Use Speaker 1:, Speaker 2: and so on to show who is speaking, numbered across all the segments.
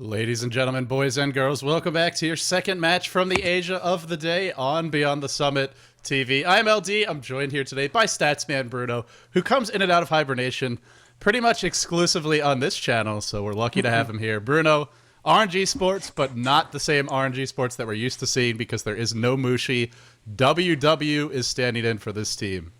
Speaker 1: Ladies and gentlemen, boys and girls, welcome back to your second match from the Asia of the day on Beyond the Summit TV. I'm LD. I'm joined here today by Statsman Bruno, who comes in and out of hibernation pretty much exclusively on this channel, so we're lucky to have him here. Bruno, RNG Sports, but not the same RNG Sports that we're used to seeing because there is no Mushi. WW is standing in for this team.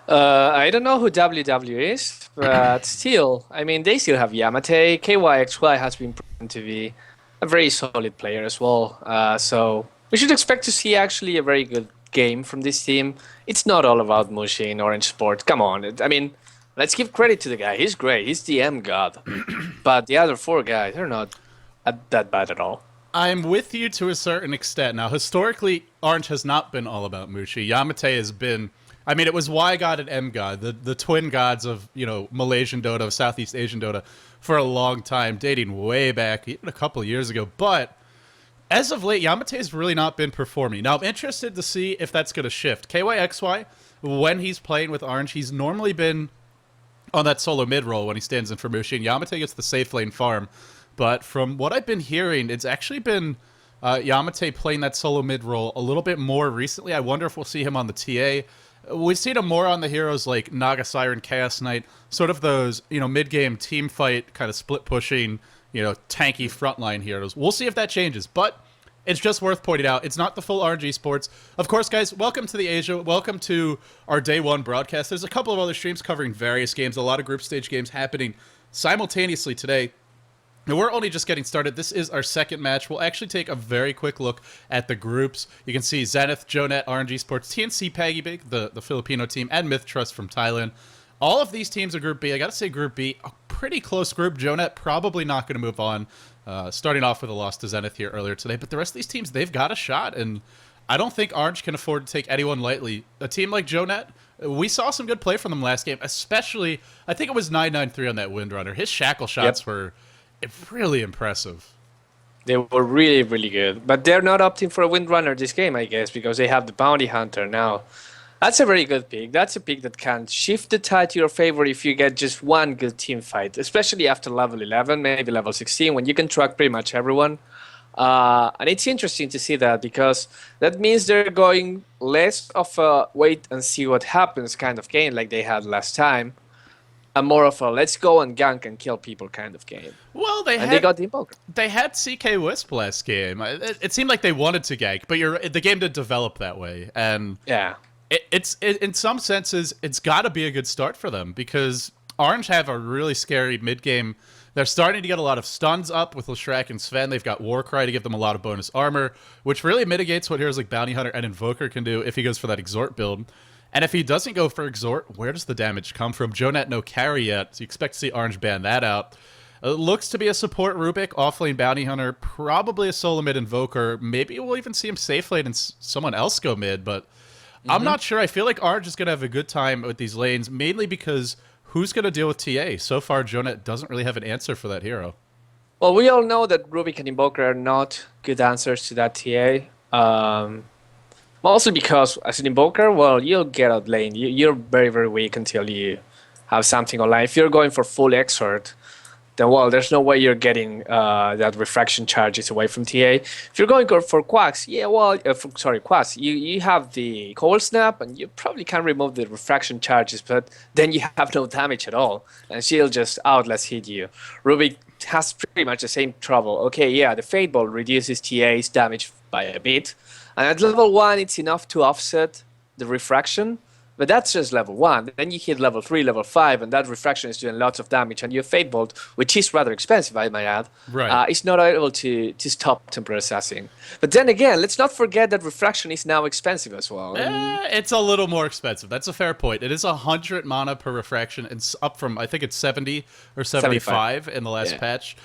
Speaker 2: I don't know who WW is, but still, I mean, they still have Joenet. KYXY has been proven to be a very solid player as well. So we should expect to see actually a very good game from this team. It's not all about Mushi in Orange Sport. Come on. I mean, let's give credit to the guy. He's great. He's the M god. But the other four guys, they're not that bad at all.
Speaker 1: I'm with you to a certain extent. Now, historically, Orange has not been all about Mushi. Joenet has been... I mean, it was Y God and M God, the twin gods of, you know, Malaysian Dota, Southeast Asian Dota, for a long time, dating way back, even a couple of years ago. But as of late, Joenet has really not been performing. Now, I'm interested to see if that's going to shift. KYXY, when he's playing with Orange, he's normally been on that solo mid role when he stands in for Mushi, and Joenet gets the safe lane farm. But from what I've been hearing, it's actually been Joenet playing that solo mid role a little bit more recently. I wonder if we'll see him on the TA. We've seen him more on the heroes like Naga Siren, Chaos Knight, sort of those, you know, mid-game team fight, kind of split-pushing, you know, tanky frontline heroes. We'll see if that changes, but it's just worth pointing out, it's not the full RNG Sports. Of course, guys, welcome to the Asia. Welcome to our Day 1 broadcast. There's a couple of other streams covering various games, a lot of group stage games happening simultaneously today. And we're only just getting started. This is our second match. We'll actually take a very quick look at the groups. You can see Zenith, Joenet, RNG Sports, TNC Pagibig, the Filipino team, and Myth Trust from Thailand. All of these teams are Group B. I gotta say Group B, a pretty close group. Joenet probably not going to move on, starting off with a loss to Zenith here earlier today. But the rest of these teams, they've got a shot, and I don't think Orange can afford to take anyone lightly. A team like Joenet, we saw some good play from them last game, especially, I think it was 993 on that Windrunner. His shackle shots were... really impressive.
Speaker 2: They were really, really good. But they're not opting for a Windrunner this game, I guess, because they have the Bounty Hunter now. That's a very good pick. That's a pick that can shift the tide to your favor if you get just one good team fight, especially after level 11, maybe level 16, when you can track pretty much everyone. And it's interesting to see that because that means they're going less of a wait and see what happens kind of game like they had last time. And more of a let's go and gank and kill people kind of game.
Speaker 1: Well, they got the Invoker. They had CK Wisp last game. It seemed like they wanted to gank, but the game did develop that way. And
Speaker 2: yeah,
Speaker 1: it's in some senses, it's got to be a good start for them because Orange have a really scary mid game. They're starting to get a lot of stuns up with Leshrac and Sven. They've got Warcry to give them a lot of bonus armor, which really mitigates what heroes like Bounty Hunter and Invoker can do if he goes for that Exhort build. And if he doesn't go for Exhort, where does the damage come from? Joenet no carry yet, so you expect to see Orange ban that out. It looks to be a support Rubik, offlane Bounty Hunter, probably a solo mid Invoker. Maybe we'll even see him safe lane and someone else go mid, but I'm not sure. I feel like Orange is going to have a good time with these lanes, mainly because who's going to deal with TA? So far, Joenet doesn't really have an answer for that hero.
Speaker 2: Well, we all know that Rubik and Invoker are not good answers to that TA. Mostly because as an Invoker, well, you'll get out lane. You're very, very weak until you have something online. If you're going for full Exhort, then, well, there's no way you're getting that refraction charges away from TA. If you're going for Quacks, yeah, well, Quacks, you have the Cold Snap, and you probably can remove the refraction charges, but then you have no damage at all, and she'll just outlast hit you. Rubik has pretty much the same trouble. Okay, yeah, the Fate Ball reduces TA's damage by a bit, and at level 1, it's enough to offset the refraction, but that's just level 1. Then you hit level 3, level 5, and that refraction is doing lots of damage, and your Fate Bolt, which is rather expensive, I might add, is not able to stop Temporary Assassin. But then again, let's not forget that refraction is now expensive as well.
Speaker 1: It's a little more expensive. That's a fair point. It is 100 mana per refraction. It's up from, I think it's 70 or 75 in the last patch.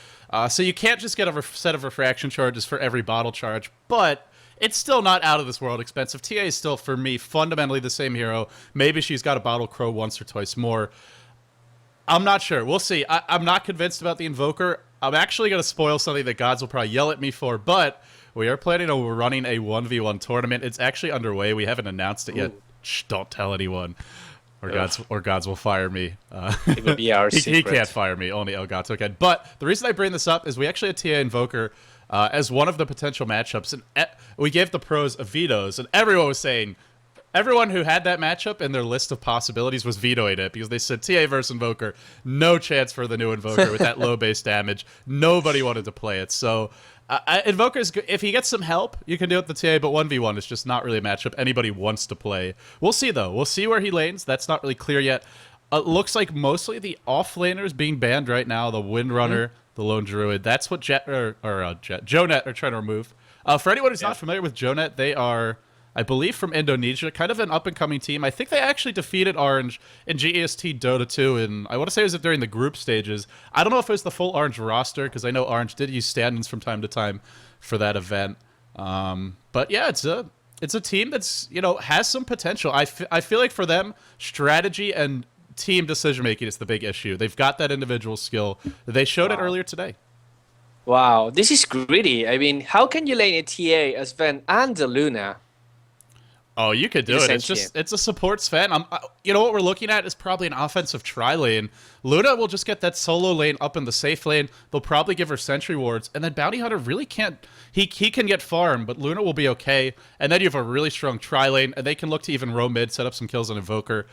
Speaker 1: So you can't just get a set of refraction charges for every bottle charge, but it's still not out of this world expensive. TA is still, for me, fundamentally the same hero. Maybe she's got a bottle crow once or twice more. I'm not sure. We'll see. I'm not convinced about the Invoker. I'm actually going to spoil something that Godz will probably yell at me for, but we are planning on running a 1v1 tournament. It's actually underway. We haven't announced it yet. Shh, don't tell anyone. Godz will fire me.
Speaker 2: It will be our
Speaker 1: he
Speaker 2: secret.
Speaker 1: can't fire me. Only ldGOTA can. But the reason I bring this up is we actually had TA Invoker as one of the potential matchups, and we gave the pros a vetoes, and everyone was saying, everyone who had that matchup in their list of possibilities was vetoing it because they said TA versus Invoker, no chance for the new Invoker with that low base damage. Nobody wanted to play it. So Invoker's, if he gets some help, you can do it with the TA, but 1v1 is just not really a matchup anybody wants to play. We'll see, though. We'll see where he lanes. That's not really clear yet. It looks like mostly the off-laners being banned right now, the Windrunner, the Lone Druid. That's what Joenet are trying to remove. For anyone who's not familiar with Joenet, they are, I believe, from Indonesia, kind of an up-and-coming team. I think they actually defeated Orange in GEST Dota 2, and I want to say it was during the group stages. I don't know if it was the full Orange roster, because I know Orange did use stand-ins from time to time for that event. But yeah, it's a team that's, has some potential. I feel like for them, strategy and team decision-making is the big issue. They've got that individual skill. They showed it earlier today.
Speaker 2: Wow, this is greedy. I mean, how can you lane a TA, a Sven, and a Luna?
Speaker 1: Oh, you could do it. It's a support Sven. You know what we're looking at is probably an offensive tri lane. Luna will just get that solo lane up in the safe lane. They'll probably give her sentry wards, and then Bounty Hunter really can't. He can get farm, but Luna will be okay. And then you have a really strong tri lane, and they can look to even roam mid, set up some kills on Invoker.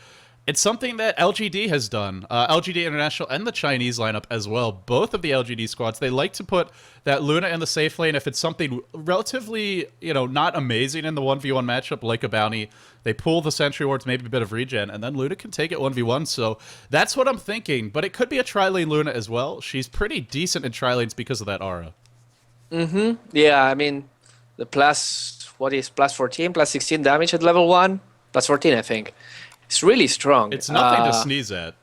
Speaker 1: It's something that LGD has done. LGD International and the Chinese lineup as well. Both of the LGD squads, they like to put that Luna in the safe lane if it's something relatively, not amazing in the 1v1 matchup like a Bounty. They pull the sentry wards, maybe a bit of regen, and then Luna can take it 1v1. So that's what I'm thinking. But it could be a tri-lane Luna as well. She's pretty decent in tri-lanes because of that aura.
Speaker 2: Yeah, I mean, the plus 14, plus 16 damage at level 1? Plus 14, I think. It's really strong.
Speaker 1: It's nothing to sneeze at.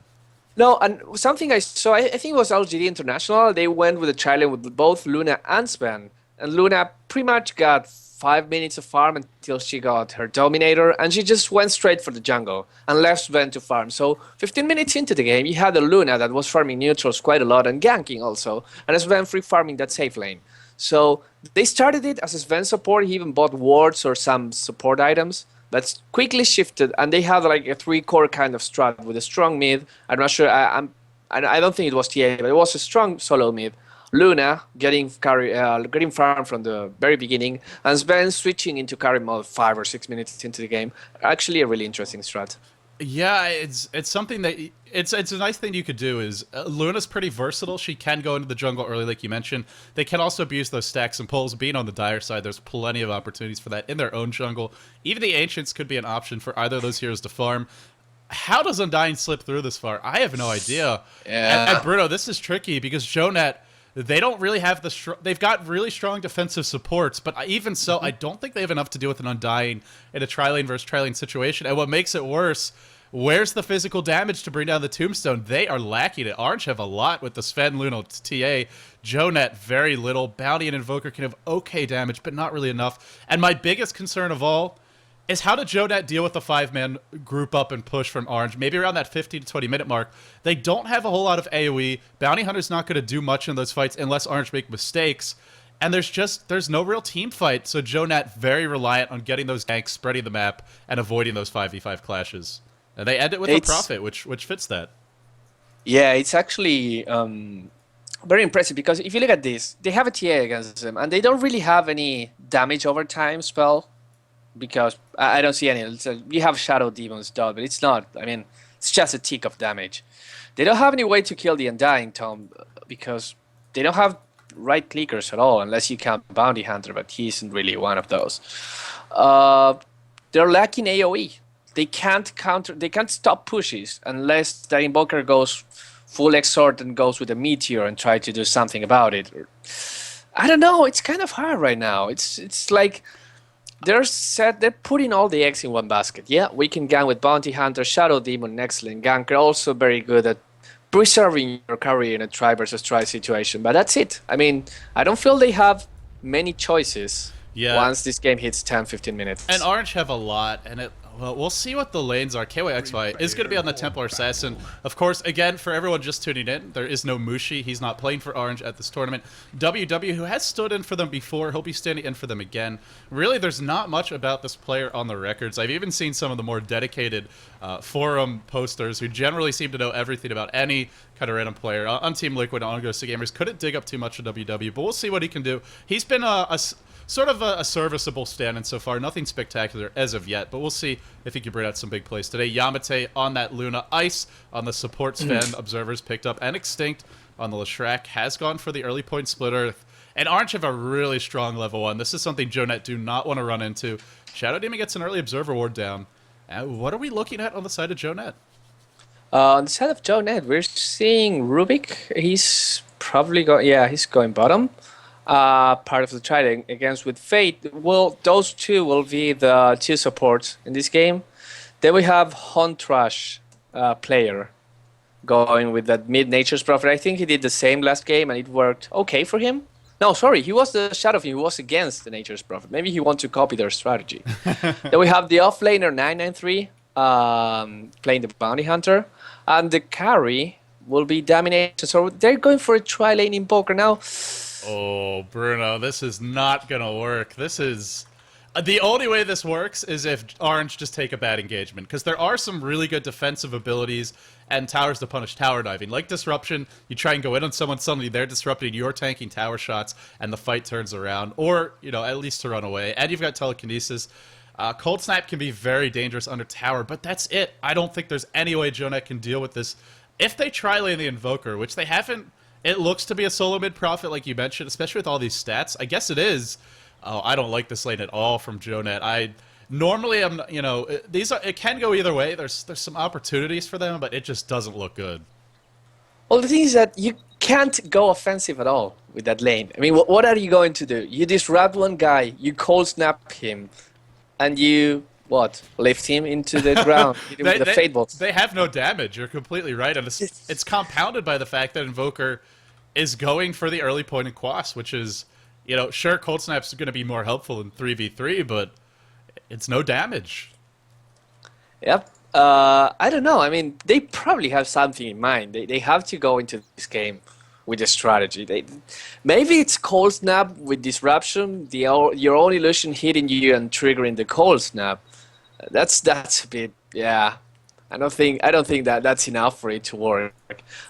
Speaker 2: No, and something I saw, I think it was LGD International, they went with a tri-lane with both Luna and Sven. And Luna pretty much got 5 minutes of farm until she got her Dominator, and she just went straight for the jungle and left Sven to farm. So 15 minutes into the game, you had a Luna that was farming neutrals quite a lot and ganking also, and a Sven free farming that safe lane. So they started it as a Sven support. He even bought wards or some support items. That's quickly shifted, and they had like a 3-core kind of strat with a strong mid. I'm not sure. I don't think it was TA, but it was a strong solo mid. Luna getting farm from the very beginning, and Sven switching into carry mode 5 or 6 minutes into the game. Actually, a really interesting strat.
Speaker 1: Yeah, it's something that it's a nice thing you could do is Luna's pretty versatile. She can go into the jungle early, like you mentioned. They can also abuse those stacks and pulls. Being on the dire side, there's plenty of opportunities for that in their own jungle. Even the Ancients could be an option for either of those heroes to farm. How does Undying slip through this far? I have no idea.
Speaker 2: Yeah.
Speaker 1: And Bruno, this is tricky because Joenet, they don't really have they've got really strong defensive supports, but even so, I don't think they have enough to deal with an Undying in a tri-lane versus tri-lane situation. And what makes it worse, where's the physical damage to bring down the Tombstone? They are lacking it. Orange have a lot with the Sven, Luna, TA. Joenet, very little. Bounty and Invoker can have okay damage, but not really enough. And my biggest concern of all is how did Joenet deal with the 5-man group up and push from Orange? Maybe around that 15 to 20 minute mark. They don't have a whole lot of AoE. Bounty Hunter's not going to do much in those fights unless Orange make mistakes. And there's no real team fight. So Joenet very reliant on getting those ganks, spreading the map, and avoiding those 5v5 clashes. And they end it with a profit, which fits that.
Speaker 2: Yeah, it's actually very impressive because if you look at this, they have a TA against them, and they don't really have any damage over time spell. Because I don't see any. You have Shadow Demon's Dot, but it's not. I mean, it's just a tick of damage. They don't have any way to kill the Undying Tom because they don't have right clickers at all, unless you count Bounty Hunter, but he isn't really one of those. They're lacking AoE. They can't stop pushes unless the Invoker goes full Exort and goes with a Meteor and try to do something about it. I don't know. It's kind of hard right now. It's like they're putting all the eggs in one basket. Yeah, we can gang with Bounty Hunter, Shadow Demon, excellent ganker, also very good at preserving your carry in a try versus try situation. But that's it. I mean, I don't feel they have many choices once this game hits 10-15 minutes.
Speaker 1: And Orange have a lot, and Well, we'll see what the lanes are. KYXY is going to be on the Templar Assassin. Of course, again, for everyone just tuning in, there is no Mushi. He's not playing for Orange at this tournament. WW, who has stood in for them before, he'll be standing in for them again. Really, there's not much about this player on the records. I've even seen some of the more dedicated forum posters who generally seem to know everything about any kind of random player. On Team Liquid, on Ghost Gamers, couldn't dig up too much of WW, but we'll see what he can do. He's been sort of a serviceable stand-in so far. Nothing spectacular as of yet, but we'll see if he can bring out some big plays today. Joenet on that Luna. Ice on the supports Sven. Observers picked up. And Extinct on the Leshrac has gone for the early point splitter. And Orange have a really strong level 1. This is something Joenet do not want to run into. Shadow Demon gets an early observer ward down. What are we looking at on the side of Joenet?
Speaker 2: On the side of Joenet, we're seeing Rubik. He's probably he's going bottom. Part of the try against with Fate. Well, those two will be the two supports in this game. Then we have Huntrash player going with that mid Nature's Prophet. I think he did the same last game and it worked okay for him. No, sorry, he was the Shadow Fiend. He was against the Nature's Prophet. Maybe he wants to copy their strategy. Then we have the offlaner 993 playing the Bounty Hunter, and the carry will be Domination. So they're going for a tri-lane invoker now.
Speaker 1: Oh, Bruno, this is not going to work. This is... The only way this works is if Orange just take a bad engagement, because there are some really good defensive abilities and towers to punish tower diving. Like Disruption, you try and go in on someone, suddenly they're disrupting, you're tanking tower shots, and the fight turns around. Or, you know, at least to run away. And you've got Telekinesis. Cold Snap can be very dangerous under tower, but that's it. I don't think there's any way Joenet can deal with this. If they try lane the Invoker, which they haven't... It looks to be a solo mid-profit, like you mentioned, especially with all these stats. I guess it is. Oh, I don't like this lane at all from Joenet. Normally, I'm, you know, it can go either way. There's some opportunities for them, but it just doesn't look good.
Speaker 2: Well, the thing is that you can't go offensive at all with that lane. I mean, what are you going to do? You disrupt one guy, you cold snap him, and you... What? Lift him into the ground with the Fate Bolts.
Speaker 1: They have no damage. You're completely right. And it's compounded by the fact that Invoker is going for the early point in Quas, which is, you know, sure, Cold Snap's going to be more helpful in 3v3, but it's no damage.
Speaker 2: Yep. I don't know. I mean, they probably have something in mind. They have to go into this game with a strategy. Maybe it's Cold Snap with Disruption, your own illusion hitting you and triggering the Cold Snap. That's a bit, yeah. I don't think that's enough for it to work.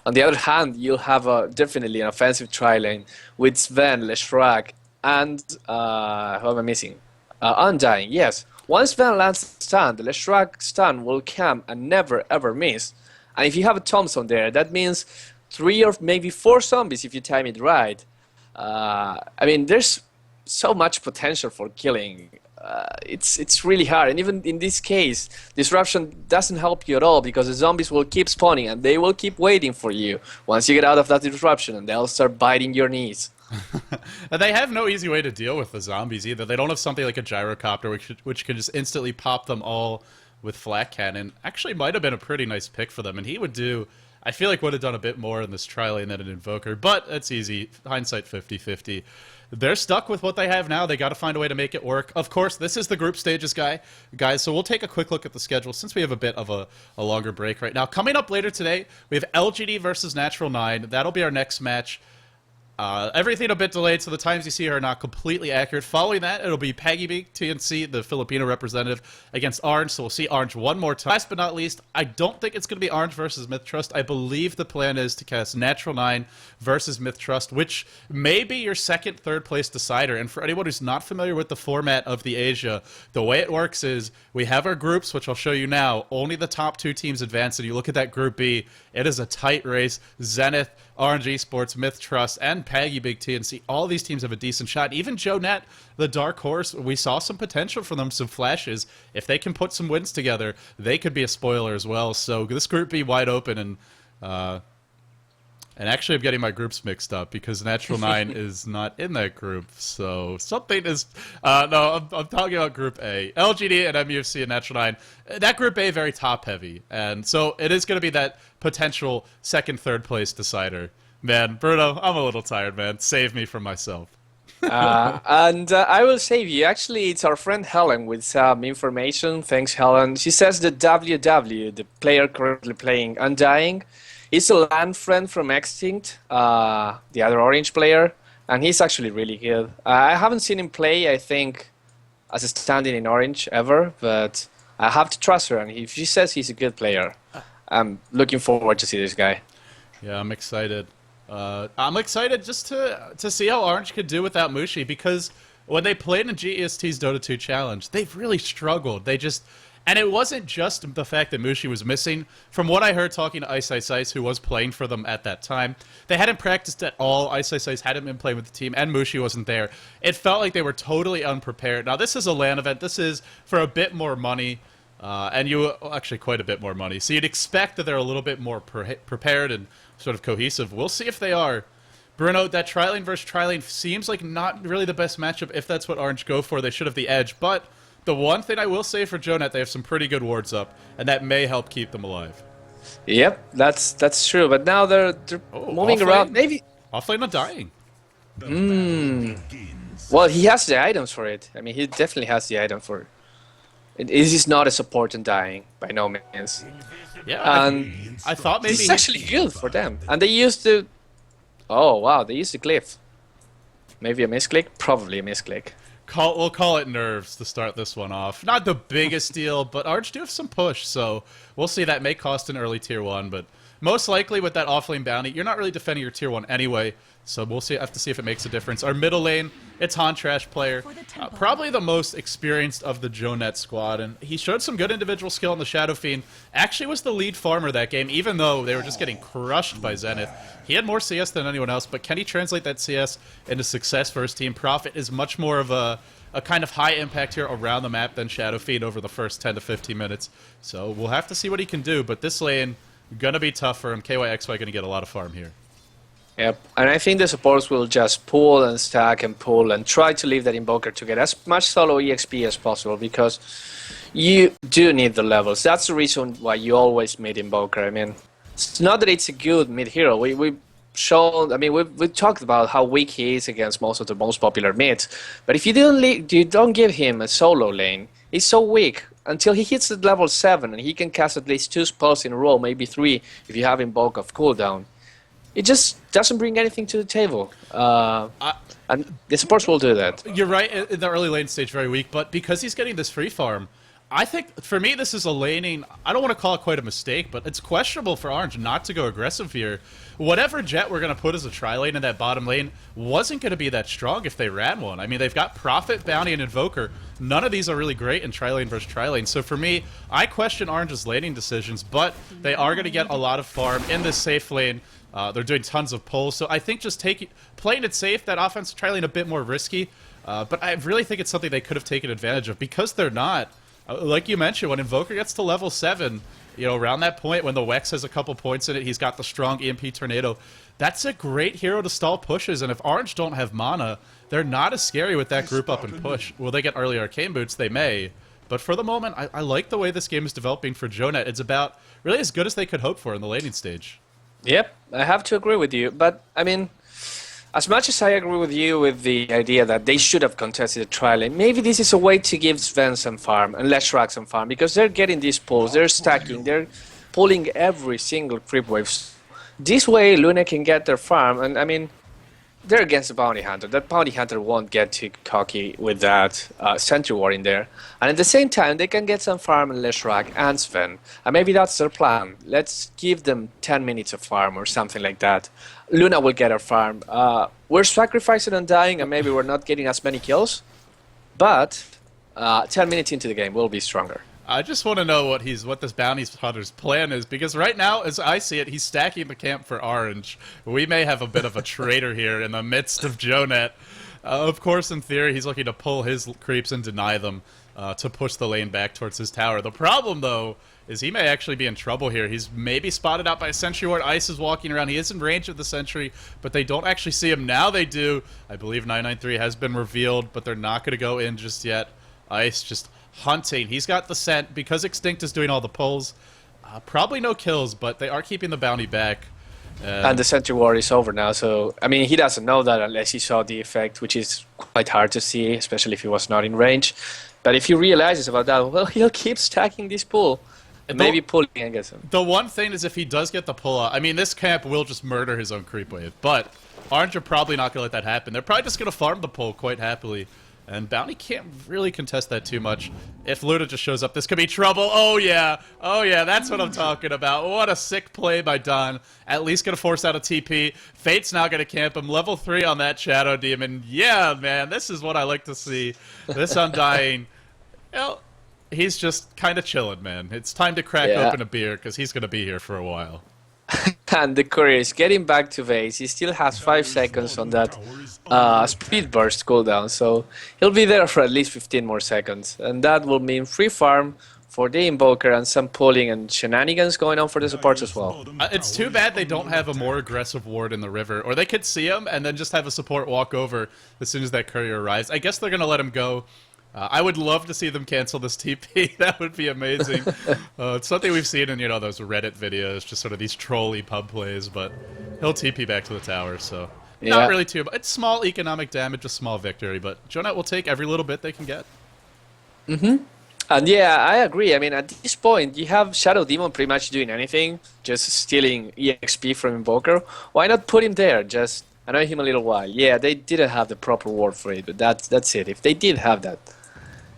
Speaker 2: On the other hand, you'll have definitely an offensive tri-lane with Sven, Leshrac, and who am I missing? Undying. Yes. Once Sven lands a stun, the Leshrac stun will come and never ever miss. And if you have a Thompson there, that means 3 or maybe 4 zombies if you time it right. I mean, there's so much potential for killing. It's really hard, and even in this case, Disruption doesn't help you at all because the zombies will keep spawning and they will keep waiting for you once you get out of that Disruption, and they'll start biting your knees.
Speaker 1: And they have no easy way to deal with the zombies either. They don't have something like a gyrocopter which can just instantly pop them all with Flak Cannon. Actually might have been a pretty nice pick for them, and he would do... I feel like would have done a bit more in this tri-lane than an Invoker, but it's easy. Hindsight 50-50. They're stuck with what they have now. They got to find a way to make it work. Of course, this is the group stages, guys, so we'll take a quick look at the schedule since we have a bit of a longer break right now. Coming up later today, we have LGD versus Natural 9. That'll be our next match. Everything a bit delayed, so the times you see are not completely accurate. Following that, it'll be Peggy Beak, TNC, the Filipino representative, against Orange, so we'll see Orange one more time. Last but not least, I don't think it's going to be Orange versus Myth Trust. I believe the plan is to cast Natural 9 versus Myth Trust, which may be your second, third place decider. And for anyone who's not familiar with the format of the Asia, the way it works is we have our groups, which I'll show you now. Only the top 2 teams advance, and you look at that Group B, it is a tight race. Zenith, Orange Esports, Myth Trust, and Peggy Big TNC. All these teams have a decent shot. Even Joenet, the dark horse, we saw some potential for them, some flashes. If they can put some wins together, they could be a spoiler as well. So this group be wide open, and actually I'm getting my groups mixed up because Natural 9 is not in that group. So something is... no, I'm talking about Group A. LGD and MUFC and Natural 9. That Group A very top-heavy. And so it is going to be that potential second, third place decider. Man, Bruno, I'm a little tired, man. Save me from myself.
Speaker 2: And I will save you. Actually, it's our friend Helen with some information. Thanks, Helen. She says the WW, the player currently playing Undying, is a land friend from Extinct, the other orange player, and he's actually really good. I haven't seen him play, I think, as a stand-in in orange ever, but I have to trust her, and if she says he's a good player, I'm looking forward to see this guy.
Speaker 1: Yeah, I'm excited. I'm excited just to see how Orange could do without Mushi, because when they played in GEST's Dota 2 Challenge, they've really struggled. And it wasn't just the fact that Mushi was missing. From what I heard talking to Ice Ice Ice, who was playing for them at that time, they hadn't practiced at all. Ice Ice Ice hadn't been playing with the team, and Mushi wasn't there. It felt like they were totally unprepared. Now, this is a LAN event. This is for a bit more money. Actually quite a bit more money. So you'd expect that they're a little bit more prepared and sort of cohesive. We'll see if they are. Bruno, that tri-lane versus tri-lane seems like not really the best matchup if that's what Orange go for. They should have the edge. But the one thing I will say for Joenet, they have some pretty good wards up, and that may help keep them alive.
Speaker 2: Yep, that's true. But now they're moving around. Maybe
Speaker 1: offlane not dying.
Speaker 2: Well, he has the items for it. I mean, he definitely has the item for it. It is not a support in dying, by no means.
Speaker 1: Yeah,
Speaker 2: and
Speaker 1: I thought maybe
Speaker 2: it's actually good for them. And they used to... Oh, wow, they used the glyph. Maybe a misclick? Probably a misclick.
Speaker 1: We'll call it nerves to start this one off. Not the biggest deal, but Orange do have some push, so we'll see. That may cost an early tier 1, but most likely with that offlane bounty, you're not really defending your tier 1 anyway, so we'll see. Have to see if it makes a difference. Our middle lane, it's Han Trash player, probably the most experienced of the Joenet squad, and he showed some good individual skill in the Shadow Fiend. Actually was the lead farmer that game, even though they were just getting crushed by Zenith. He had more CS than anyone else, but can he translate that CS into success for his team? Prophet is much more of a kind of high impact here around the map than Shadow Fiend over the first 10 to 15 minutes. So we'll have to see what he can do, but this lane, gonna be tough for him. KYXY gonna get a lot of farm here.
Speaker 2: Yep, and I think the supports will just pull and stack and pull and try to leave that Invoker to get as much solo EXP as possible, because you do need the levels. That's the reason why you always mid Invoker. I mean, it's not that it's a good mid hero. We've shown, I mean, we've talked about how weak he is against most of the most popular mids, but if you don't give him a solo lane, he's so weak until he hits the level 7 and he can cast at least 2 spells in a row, maybe 3 if you have Invoke of cooldown. It just doesn't bring anything to the table. And the supports will do that.
Speaker 1: You're right, in the early lane stage, very weak, but because he's getting this free farm, I think, for me, this is a laning, I don't want to call it quite a mistake, but it's questionable for Orange not to go aggressive here. Whatever jet we're going to put as a tri-lane in that bottom lane wasn't going to be that strong if they ran one. I mean, they've got Prophet, Bounty, and Invoker. None of these are really great in tri-lane versus tri-lane. So for me, I question Orange's laning decisions, but they are going to get a lot of farm in this safe lane. They're doing tons of pulls, so I think just playing it safe, that offensive tri-lane a bit more risky, but I really think it's something they could have taken advantage of, because they're not. Like you mentioned, when Invoker gets to level 7, you know, around that point when the Wex has a couple points in it, he's got the strong EMP Tornado. That's a great hero to stall pushes, and if Orange don't have mana, they're not as scary with that group up and push. Will they get early Arcane Boots? They may. But for the moment, I like the way this game is developing for Joenet. It's about really as good as they could hope for in the laning stage.
Speaker 2: Yep, I have to agree with you, but I mean, as much as I agree with you with the idea that they should have contested the tri-lane, maybe this is a way to give Sven some farm and Leshrac some farm, because they're getting these pulls, they're stacking, they're pulling every single creep wave. This way Luna can get their farm, and I mean, they're against the Bounty Hunter. That Bounty Hunter won't get too cocky with that Sentry Ward in there. And at the same time, they can get some farm in Leshrac and Sven. And maybe that's their plan. Let's give them 10 minutes of farm or something like that. Luna will get her farm. We're sacrificing and dying, and maybe we're not getting as many kills. But 10 minutes into the game, we'll be stronger.
Speaker 1: I just want to know what this Bounty Hunter's plan is, because right now, as I see it, he's stacking the camp for Orange. We may have a bit of a traitor here in the midst of Joenet. Of course, in theory, he's looking to pull his creeps and deny them to push the lane back towards his tower. The problem, though, is he may actually be in trouble here. He's maybe spotted out by a Sentry Ward. Ice is walking around. He is in range of the Sentry, but they don't actually see him. Now they do. I believe 993 has been revealed, but they're not going to go in just yet. Ice just hunting. He's got the scent because Extinct is doing all the pulls. Probably no kills, but they are keeping the bounty back.
Speaker 2: And the Sentry War is over now, so I mean he doesn't know that unless he saw the effect, which is quite hard to see, especially if he was not in range. But if he realizes about that, well, he'll keep stacking this pull, and maybe pulling against him.
Speaker 1: The one thing is if he does get the pull out, I mean this camp will just murder his own creep wave, but Orange are probably not going to let that happen. They're probably just going to farm the pull quite happily. And Bounty can't really contest that too much. If Luna just shows up, this could be trouble. Oh yeah, that's what I'm talking about. What a sick play by Don. At least gonna force out a TP. Fate's now gonna camp him. Level 3 on that Shadow Demon. Yeah, man, this is what I like to see. This Undying. Well, he's just kind of chilling, man. It's time to crack open a beer, because he's gonna be here for a while.
Speaker 2: And the courier is getting back to base. He still has 5 seconds on that speed burst cooldown, so he'll be there for at least 15 more seconds. And that will mean free farm for the Invoker and some pulling and shenanigans going on for the supports as well.
Speaker 1: It's too bad they don't have a more aggressive ward in the river, or they could see him and then just have a support walk over as soon as that courier arrives. I guess they're going to let him go. I would love to see them cancel this TP. That would be amazing. It's something we've seen in, those Reddit videos, just sort of these trolly pub plays, but he'll TP back to the tower, so not really too much. It's small economic damage, a small victory, but Joenet will take every little bit they can get.
Speaker 2: And yeah, I agree. I mean, at this point, you have Shadow Demon pretty much doing anything, just stealing EXP from Invoker. Why not put him there? Just annoy him a little while. Yeah, they didn't have the proper ward for it, but that's it. If they did have that.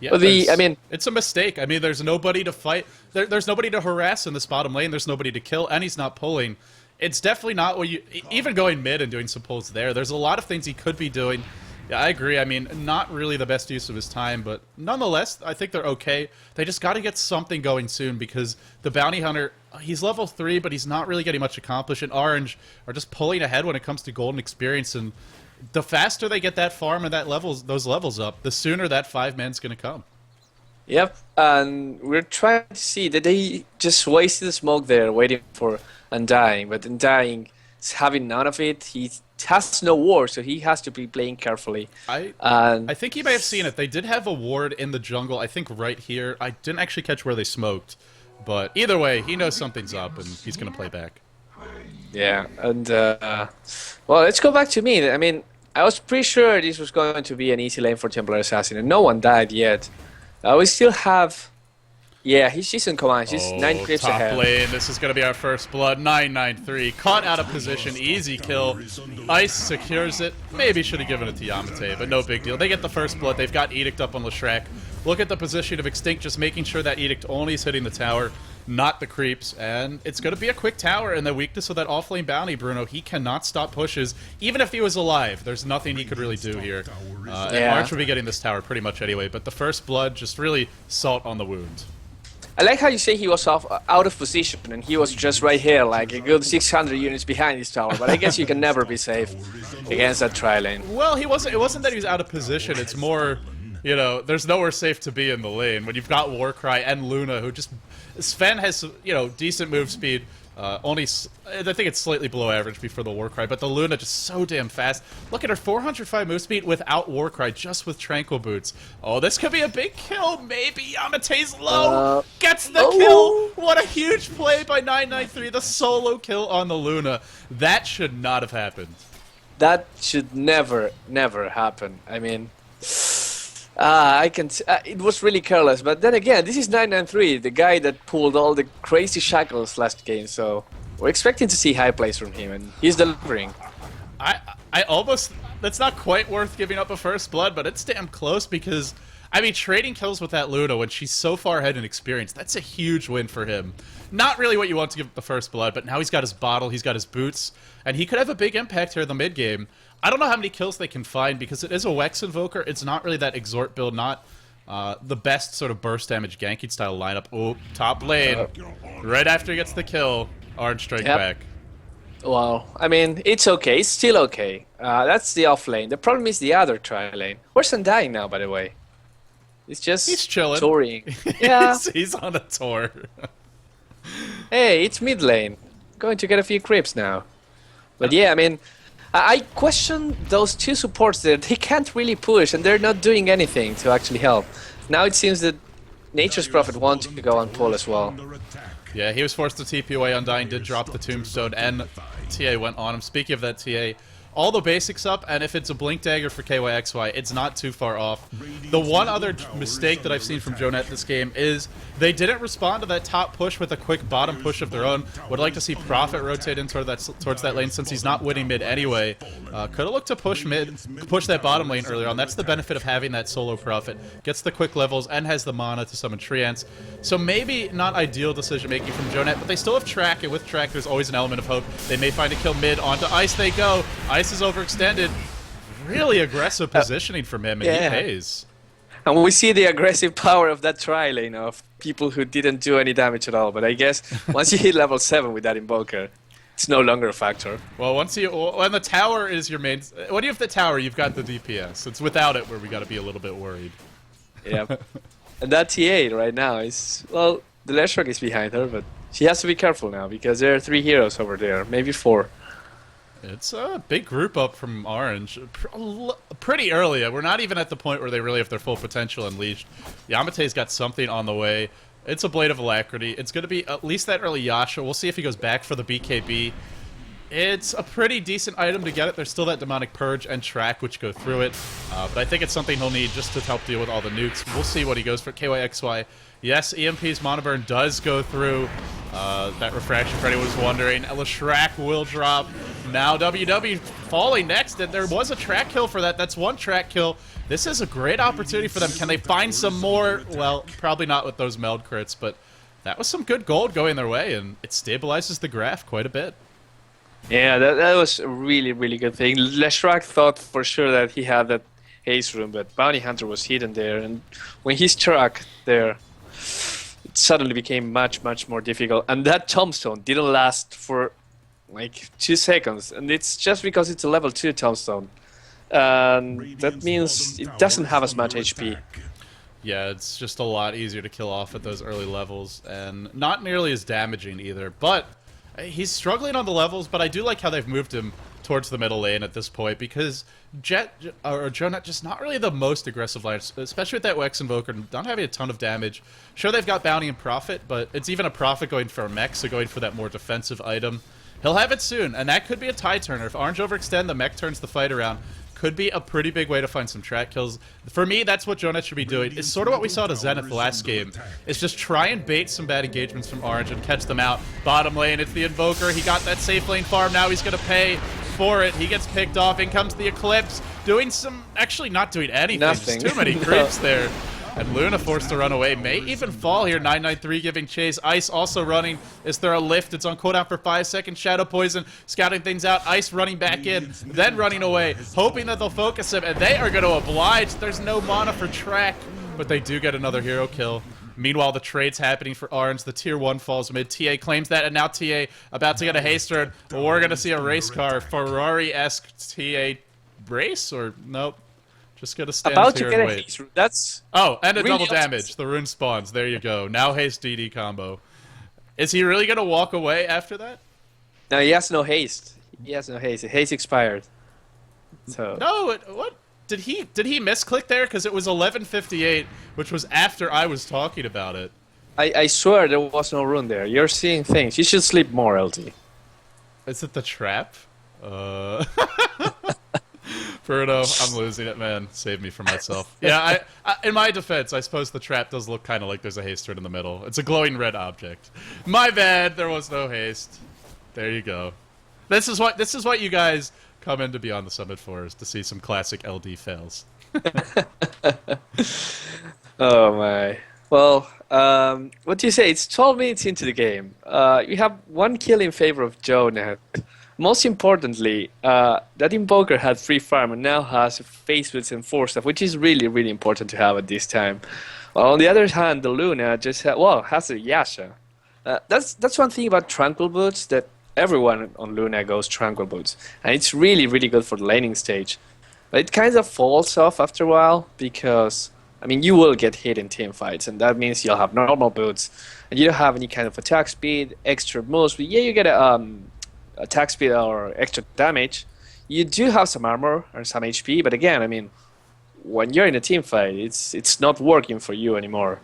Speaker 1: Yeah,
Speaker 2: well,
Speaker 1: it's a mistake. I mean, there's nobody to fight. There's nobody to harass in this bottom lane. There's nobody to kill, and he's not pulling. It's definitely not what you... Even going mid and doing some pulls there's a lot of things he could be doing. Yeah, I agree. I mean, not really the best use of his time, but nonetheless, I think they're okay. They just got to get something going soon, because the Bounty Hunter, he's level 3, but he's not really getting much accomplished, and Orange are just pulling ahead when it comes to golden experience, and the faster they get that farm and those levels up, the sooner that 5-man's going to come.
Speaker 2: Yep, and we're trying to see that they just wasted the smoke there waiting for Undying, but Undying is having none of it. He has no ward, so he has to be playing carefully.
Speaker 1: I think he may have seen it. They did have a ward in the jungle, I think right here. I didn't actually catch where they smoked, but either way, he knows something's up, and he's going to play back.
Speaker 2: Yeah, and well, let's go back to me. I mean, I was pretty sure this was going to be an easy lane for Templar Assassin, and no one died yet. We still have... Yeah, she's in command. She's 9 creeps ahead.
Speaker 1: Top lane. This is going to be our first blood. 993. Caught out of position. Easy kill. Ice secures it. Maybe should have given it to Yamate, but no big deal. They get the first blood. They've got Edict up on Leshrac. Look at the position of Extinct, just making sure that Edict only is hitting the tower, not the creeps. And it's going to be a quick tower, and the weakness of that off-lane Bounty, Bruno, he cannot stop pushes. Even if he was alive, there's nothing he could really do here. And March will be getting this tower pretty much anyway, but the first blood, just really salt on the wound.
Speaker 2: I like how you say he was out of position, and he was just right here, like a good 600 units behind this tower. But I guess you can never be safe against that tri-lane.
Speaker 1: Well, he wasn't. It wasn't that he was out of position. It's more, there's nowhere safe to be in the lane when you've got Warcry and Luna, who just... Sven has, decent move speed. I think it's slightly below average before the Warcry, but the Luna just so damn fast. Look at her 405 move speed without Warcry, just with Tranquil Boots. Oh, this could be a big kill. Maybe Yamate's low. Gets the kill. What a huge play by 993. The solo kill on the Luna. That should not have happened.
Speaker 2: That should never happen. I mean... it was really careless, but then again, this is 993, the guy that pulled all the crazy shackles last game, so we're expecting to see high plays from him, and he's delivering.
Speaker 1: I almost... That's not quite worth giving up a first blood, but it's damn close because... I mean, trading kills with that Luna when she's so far ahead in experience, that's a huge win for him. Not really what you want to give up the first blood, but now he's got his bottle, he's got his boots, and he could have a big impact here in the mid game. I don't know how many kills they can find because it is a Wex Invoker. It's not really that Exhort build, not the best sort of burst damage ganking style lineup. Oh, top lane. Right after he gets the kill, Orange strike back.
Speaker 2: Well, I mean, it's okay. It's still okay. That's the off lane. The problem is the other tri lane. Where's Undying now, by the way? He's
Speaker 1: chilling.
Speaker 2: Touring. Yeah.
Speaker 1: he's on a tour.
Speaker 2: Hey, it's mid lane. Going to get a few creeps now. But yeah, I mean... I question those two supports there. They can't really push, and they're not doing anything to actually help. Now it seems that Nature's Prophet wants to go and pull as well.
Speaker 1: Yeah, he was forced to TP away. Undying did drop the tombstone, and TA went on him. Speaking of that, TA, all the basics up, and if it's a blink dagger for KYXY, it's not too far off. The one other mistake that I've seen from Joenet this game is they didn't respond to that top push with a quick bottom push of their own. Would like to see Prophet rotate in towards that lane since he's not winning mid anyway. Could have looked to push mid, push that bottom lane earlier on. That's the benefit of having that solo Prophet. Gets the quick levels and has the mana to summon Treants. So maybe not ideal decision making from Joenet, but they still have track, and with track there's always an element of hope. They may find a kill mid. Onto Ice they go. Ice is overextended. Really aggressive positioning from him, and he pays.
Speaker 2: And we see the aggressive power of that tri lane of people who didn't do any damage at all. But I guess once you hit level 7 with that Invoker, it's no longer a factor.
Speaker 1: Well, when the tower is your main... What do you have the tower? You've got the DPS. It's without it where we got to be a little bit worried.
Speaker 2: Yeah. And that TA right now is... Well, the Leshrac is behind her, but she has to be careful now because there are 3 heroes over there, maybe 4.
Speaker 1: It's a big group up from Orange. Pretty early. We're not even at the point where they really have their full potential unleashed. Yamate's got something on the way. It's a Blade of Alacrity. It's going to be at least that early Yasha. We'll see if he goes back for the BKB. It's a pretty decent item to get it. There's still that Demonic Purge and Track which go through it. But I think it's something he'll need just to help deal with all the nukes. We'll see what he goes for. KYXY. Yes, EMP's Mana Burn does go through. That Refraction, for anyone who's wondering. Leshrac will drop. Now WW falling next, and there was a track kill for that. That's one track kill. This is a great opportunity for them. Can they find some more? Well, probably not with those meld crits, but that was some good gold going their way, and it stabilizes the graph quite a bit.
Speaker 2: Yeah, that was a really, really good thing. Leshrac thought for sure that he had that haste room, but Bounty Hunter was hidden there, and when he struck there, it suddenly became much, much more difficult. And that tombstone didn't last for like 2 seconds, and it's just because it's a level 2 tombstone. And that means it doesn't have as much HP.
Speaker 1: Yeah, it's just a lot easier to kill off at those early levels, and not nearly as damaging either. But he's struggling on the levels, but I do like how they've moved him towards the middle lane at this point, because Joenet just not really the most aggressive line, especially with that Wex Invoker, not having a ton of damage. Sure, they've got Bounty and Prophet, but it's even a Prophet going for a mech, so going for that more defensive item. He'll have it soon, and that could be a tie turner. If Orange overextend, the mech turns the fight around. Could be a pretty big way to find some track kills. For me, that's what Joenet should be doing. It's sort of what we saw to Zenith the last game. It's just try and bait some bad engagements from Orange and catch them out. Bottom lane, it's the Invoker. He got that safe lane farm. Now he's going to pay for it. He gets picked off. In comes the Eclipse. Doing some... Actually, not doing anything.
Speaker 2: Nothing.
Speaker 1: Just too many creeps there. And Luna forced to run away. May even fall here. 993 giving chase. Ice also running. Is there a lift? It's on cooldown for 5 seconds. Shadow Poison scouting things out. Ice running back in. Then running away. Hoping that they'll focus him. And they are going to oblige. There's no mana for track. But they do get another hero kill. Meanwhile, the trade's happening for Orange. The tier 1 falls mid. TA claims that. And now TA about to get a haste turn. We're going to see a race car. Ferrari-esque TA race? Or nope. Just gonna stand
Speaker 2: about
Speaker 1: here
Speaker 2: to get
Speaker 1: and
Speaker 2: a
Speaker 1: wait.
Speaker 2: haste room. That's
Speaker 1: and a
Speaker 2: really
Speaker 1: double damage. The rune spawns. There you go. Now haste DD combo. Is he really gonna walk away after that?
Speaker 2: No, he has no haste. He has no haste. The haste expired. So
Speaker 1: No. What? Did he misclick there? Because it was 11:58, which was after I was talking about it.
Speaker 2: I swear there was no rune there. You're seeing things. You should sleep more, LT.
Speaker 1: Is it the trap? Bruno, I'm losing it, man. Save me from myself. Yeah, in my defense, I suppose the trap does look kind of like there's a haste turn in the middle. It's a glowing red object. My bad, there was no haste. There you go. This is what you guys come into Beyond the Summit for, is to see some classic LD fails.
Speaker 2: Oh my. Well, what do you say? It's 12 minutes into the game. You have 1 kill in favor of Joenet. Most importantly, that Invoker had free farm and now has face boots and 4 stuff, which is really, really important to have at this time. Well, on the other hand, the Luna just has a Yasha. That's one thing about Tranquil Boots, that everyone on Luna goes Tranquil Boots. And it's really, really good for the laning stage. But it kind of falls off after a while because, I mean, you will get hit in team fights, and that means you'll have normal boots. And you don't have any kind of attack speed, extra moves, but yeah, you get attack speed or extra damage. You do have some armor or some HP, but again, I mean, when you're in a team fight, it's not working for you anymore.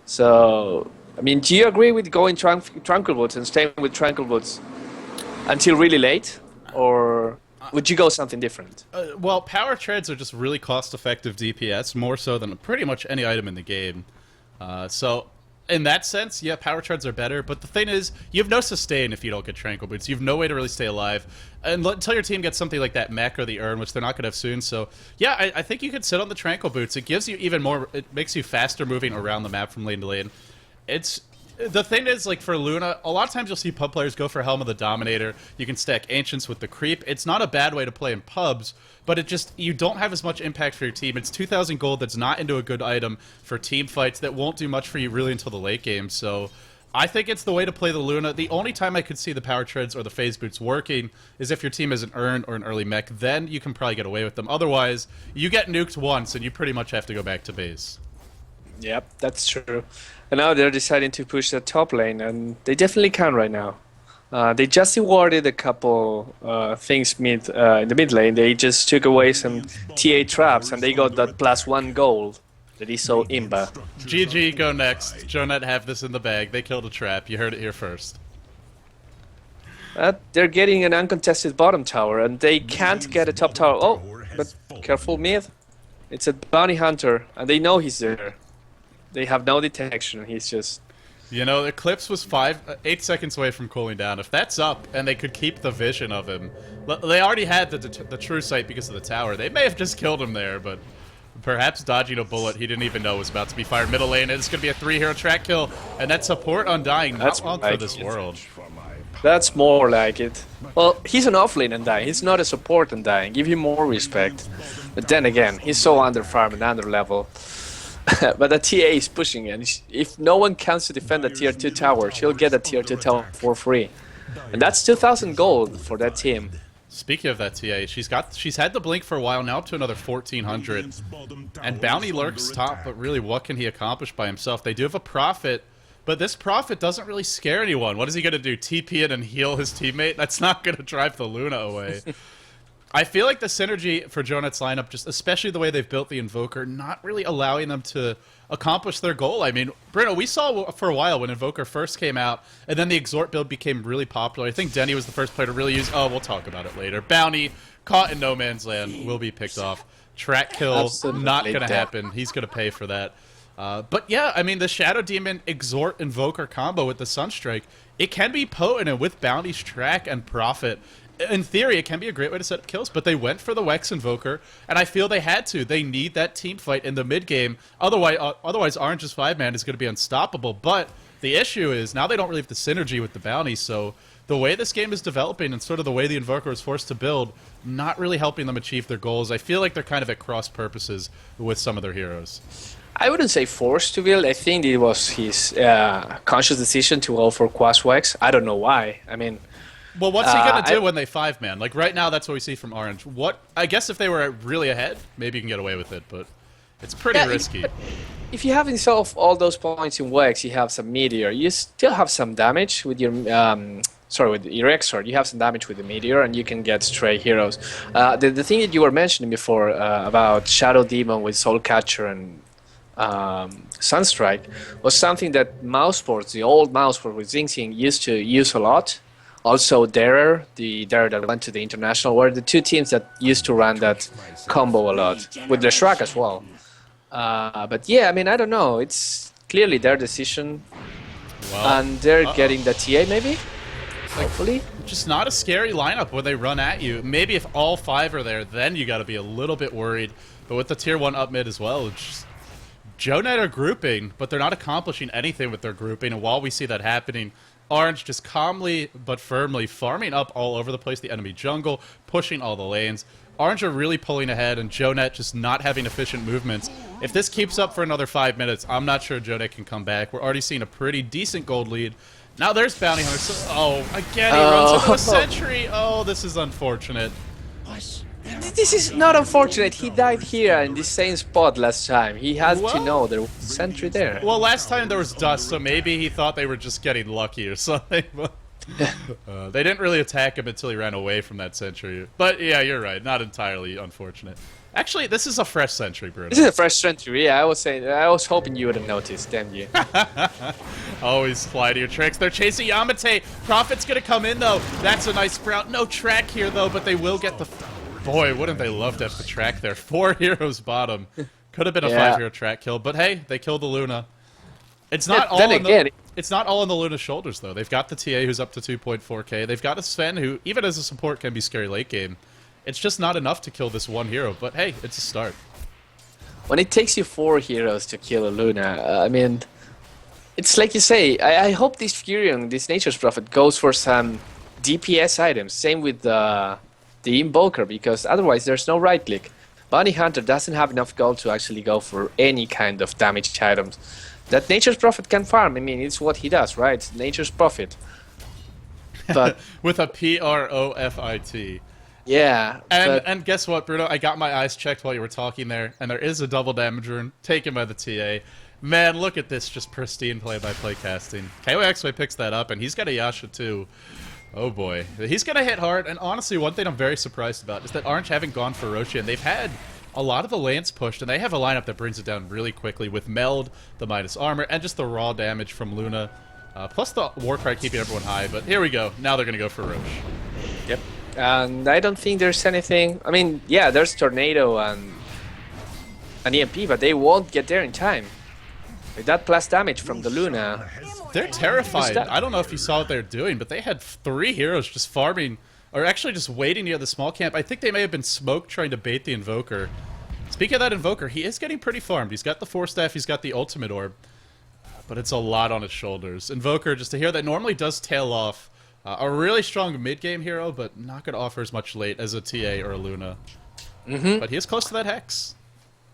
Speaker 2: So I mean, do you agree with going Tranquil Woods and staying with Tranquil Woods until really late? Or would you go something different?
Speaker 1: Well, power treads are just really cost-effective DPS, more so than pretty much any item in the game. So, in that sense, yeah, power treads are better, but the thing is, you have no sustain if you don't get Tranquil Boots. You have no way to really stay alive until your team gets something like that mech or the urn, which they're not going to have soon. So, yeah, I think you could sit on the Tranquil Boots. It gives you even more, it makes you faster moving around the map from lane to lane. The thing is, like, for Luna, a lot of times you'll see pub players go for Helm of the Dominator. You can stack Ancients with the Creep. It's not a bad way to play in pubs, but it just, you don't have as much impact for your team. It's 2,000 gold that's not into a good item for team fights that won't do much for you really until the late game. So I think it's the way to play the Luna. The only time I could see the power treads or the phase boots working is if your team is an urn or an early mech. Then you can probably get away with them. Otherwise, you get nuked once and you pretty much have to go back to base.
Speaker 2: Yep, that's true. And now they're deciding to push the top lane, and they definitely can right now. They just awarded a couple things in the mid lane. They just took away some TA traps, and they got that +1 gold that is so imba.
Speaker 1: GG, go next. Joenet have this in the bag. They killed a trap. You heard it here first.
Speaker 2: They're getting an uncontested bottom tower, and they can't get a top tower. Oh, but careful mid. It's a bounty hunter, and they know he's there. They have no detection. He's just...
Speaker 1: You know, Eclipse was 8 seconds away from cooling down. If that's up and they could keep the vision of him... They already had the true sight because of the tower. They may have just killed him there, but perhaps dodging a bullet he didn't even know was about to be fired middle lane. It's going to be a 3-hero track kill, and that support Undying not long for this world.
Speaker 2: That's more like it. Well, he's an offlane Undying. He's not a support Undying. Give him more respect. But then again, he's so under-farmed and under-level. But the TA is pushing it. If no one comes to defend the tier 2 tower, she'll get a tier 2 tower for free. And that's 2,000 gold for that team.
Speaker 1: Speaking of that TA, she's had the blink for a while, now up to another 1,400. And Bounty lurks top, but really what can he accomplish by himself? They do have a Prophet, but this Prophet doesn't really scare anyone. What is he going to do, TP in and heal his teammate? That's not going to drive the Luna away. I feel like the synergy for Joenet's lineup, just especially the way they've built the Invoker, not really allowing them to accomplish their goal. I mean, Bruno, we saw for a while when Invoker first came out, and then the Exhort build became really popular. I think Denny was the first player to really use... Oh, we'll talk about it later. Bounty, caught in no man's land, will be picked off. Track kill, absolutely not going to happen. He's going to pay for that. But yeah, I mean, the Shadow Demon Exhort Invoker combo with the Sunstrike, it can be potent, and with Bounty's Track and Prophet... In theory, it can be a great way to set up kills, but they went for the Wex Invoker, and I feel they had to. They need that team fight in the mid game. Otherwise Orange's 5-man is going to be unstoppable. But the issue is, now they don't really have the synergy with the Bounty, so the way this game is developing and sort of the way the Invoker is forced to build, not really helping them achieve their goals. I feel like they're kind of at cross purposes with some of their heroes.
Speaker 2: I wouldn't say forced to build. I think it was his conscious decision to go for Quas Wex. I don't know why. I mean...
Speaker 1: Well, what's he going to do when they 5-man? Like, right now, that's what we see from Orange. I guess if they were really ahead, maybe you can get away with it, but it's pretty risky.
Speaker 2: If you have himself all those points in Wex, you have some Meteor. You still have some damage with your... with your Exort. You have some damage with the Meteor, and you can get stray heroes. The thing that you were mentioning before about Shadow Demon with Soul Catcher and Sunstrike was something that Mousesports, the old Mouseport with Xing Xing, used to use a lot. Also, Darer, the Darer that went to the International, were the two teams that used to run that combo a lot, with the Shrek as well. But yeah, I mean, I don't know. It's clearly their decision, and they're getting the TA maybe, hopefully.
Speaker 1: Just not a scary lineup when they run at you. Maybe if all 5 are there, then you got to be a little bit worried. But with the tier 1 up mid as well, it's Joenet are grouping, but they're not accomplishing anything with their grouping. And while we see that happening, Orange just calmly but firmly farming up all over the place, the enemy jungle, pushing all the lanes. Orange are really pulling ahead, and Joenet just not having efficient movements. If this keeps up for another 5 minutes, I'm not sure Joenet can come back. We're already seeing a pretty decent gold lead. Now there's Bounty Hunter. Oh, again, he runs into a sentry. Oh, this is unfortunate.
Speaker 2: This is not unfortunate. He died here in the same spot last time. He had to know there was a sentry there.
Speaker 1: Well, last time there was dust, so maybe he thought they were just getting lucky or something. They didn't really attack him until he ran away from that sentry. But yeah, you're right. Not entirely unfortunate. Actually, this is a fresh century, Bruno.
Speaker 2: This is a fresh century. Yeah, I was hoping you would have noticed. Damn you.
Speaker 1: Always fly to your tricks. They're chasing Yamate. Prophet's gonna come in though. That's a nice sprout. No track here though, but they will get the. Boy, wouldn't they love to have the track there? 4 heroes bottom. Could have been a 5-hero track kill, but hey, they killed the Luna. It's not it's not all on the Luna's shoulders though. They've got the TA who's up to 2.4k. They've got a Sven who, even as a support, can be scary late game. It's just not enough to kill this one hero, but hey, it's a start.
Speaker 2: When it takes you 4 heroes to kill a Luna, I mean, it's like you say, I hope this Furion, this Nature's Prophet, goes for some DPS items. Same with the Invoker, because otherwise there's no right click. Bounty Hunter doesn't have enough gold to actually go for any kind of damage items that Nature's Prophet can farm. I mean, it's what he does, right? It's Nature's Prophet. But
Speaker 1: with a Profit.
Speaker 2: Yeah.
Speaker 1: And guess what, Bruno? I got my eyes checked while you were talking there, and there is a double damage rune taken by the TA. Man, look at this, just pristine play-by-play casting. KYXY picks that up, and he's got a Yasha too. Oh boy. He's gonna hit hard, and honestly, one thing I'm very surprised about is that Orange haven't gone for Roshi, and they've had a lot of the Lance pushed, and they have a lineup that brings it down really quickly with Meld, the minus armor, and just the raw damage from Luna. Plus the Warcry keeping everyone high, but here we go. Now they're gonna go for Roche.
Speaker 2: Yep. And I don't think there's anything. I mean, yeah, there's Tornado and an EMP, but they won't get there in time. With that plus damage from the Luna.
Speaker 1: They're terrified. I don't know if you saw what they're doing, but they had 3 heroes just farming, or actually just waiting near the small camp. I think they may have been smoked trying to bait the Invoker. Speaking of that Invoker, he is getting pretty farmed. He's got the 4-staff, he's got the ultimate orb, but it's a lot on his shoulders. Invoker, just a hero that normally does tail off. A really strong mid-game hero, but not going to offer as much late as a TA or a Luna. But he is close to that Hex.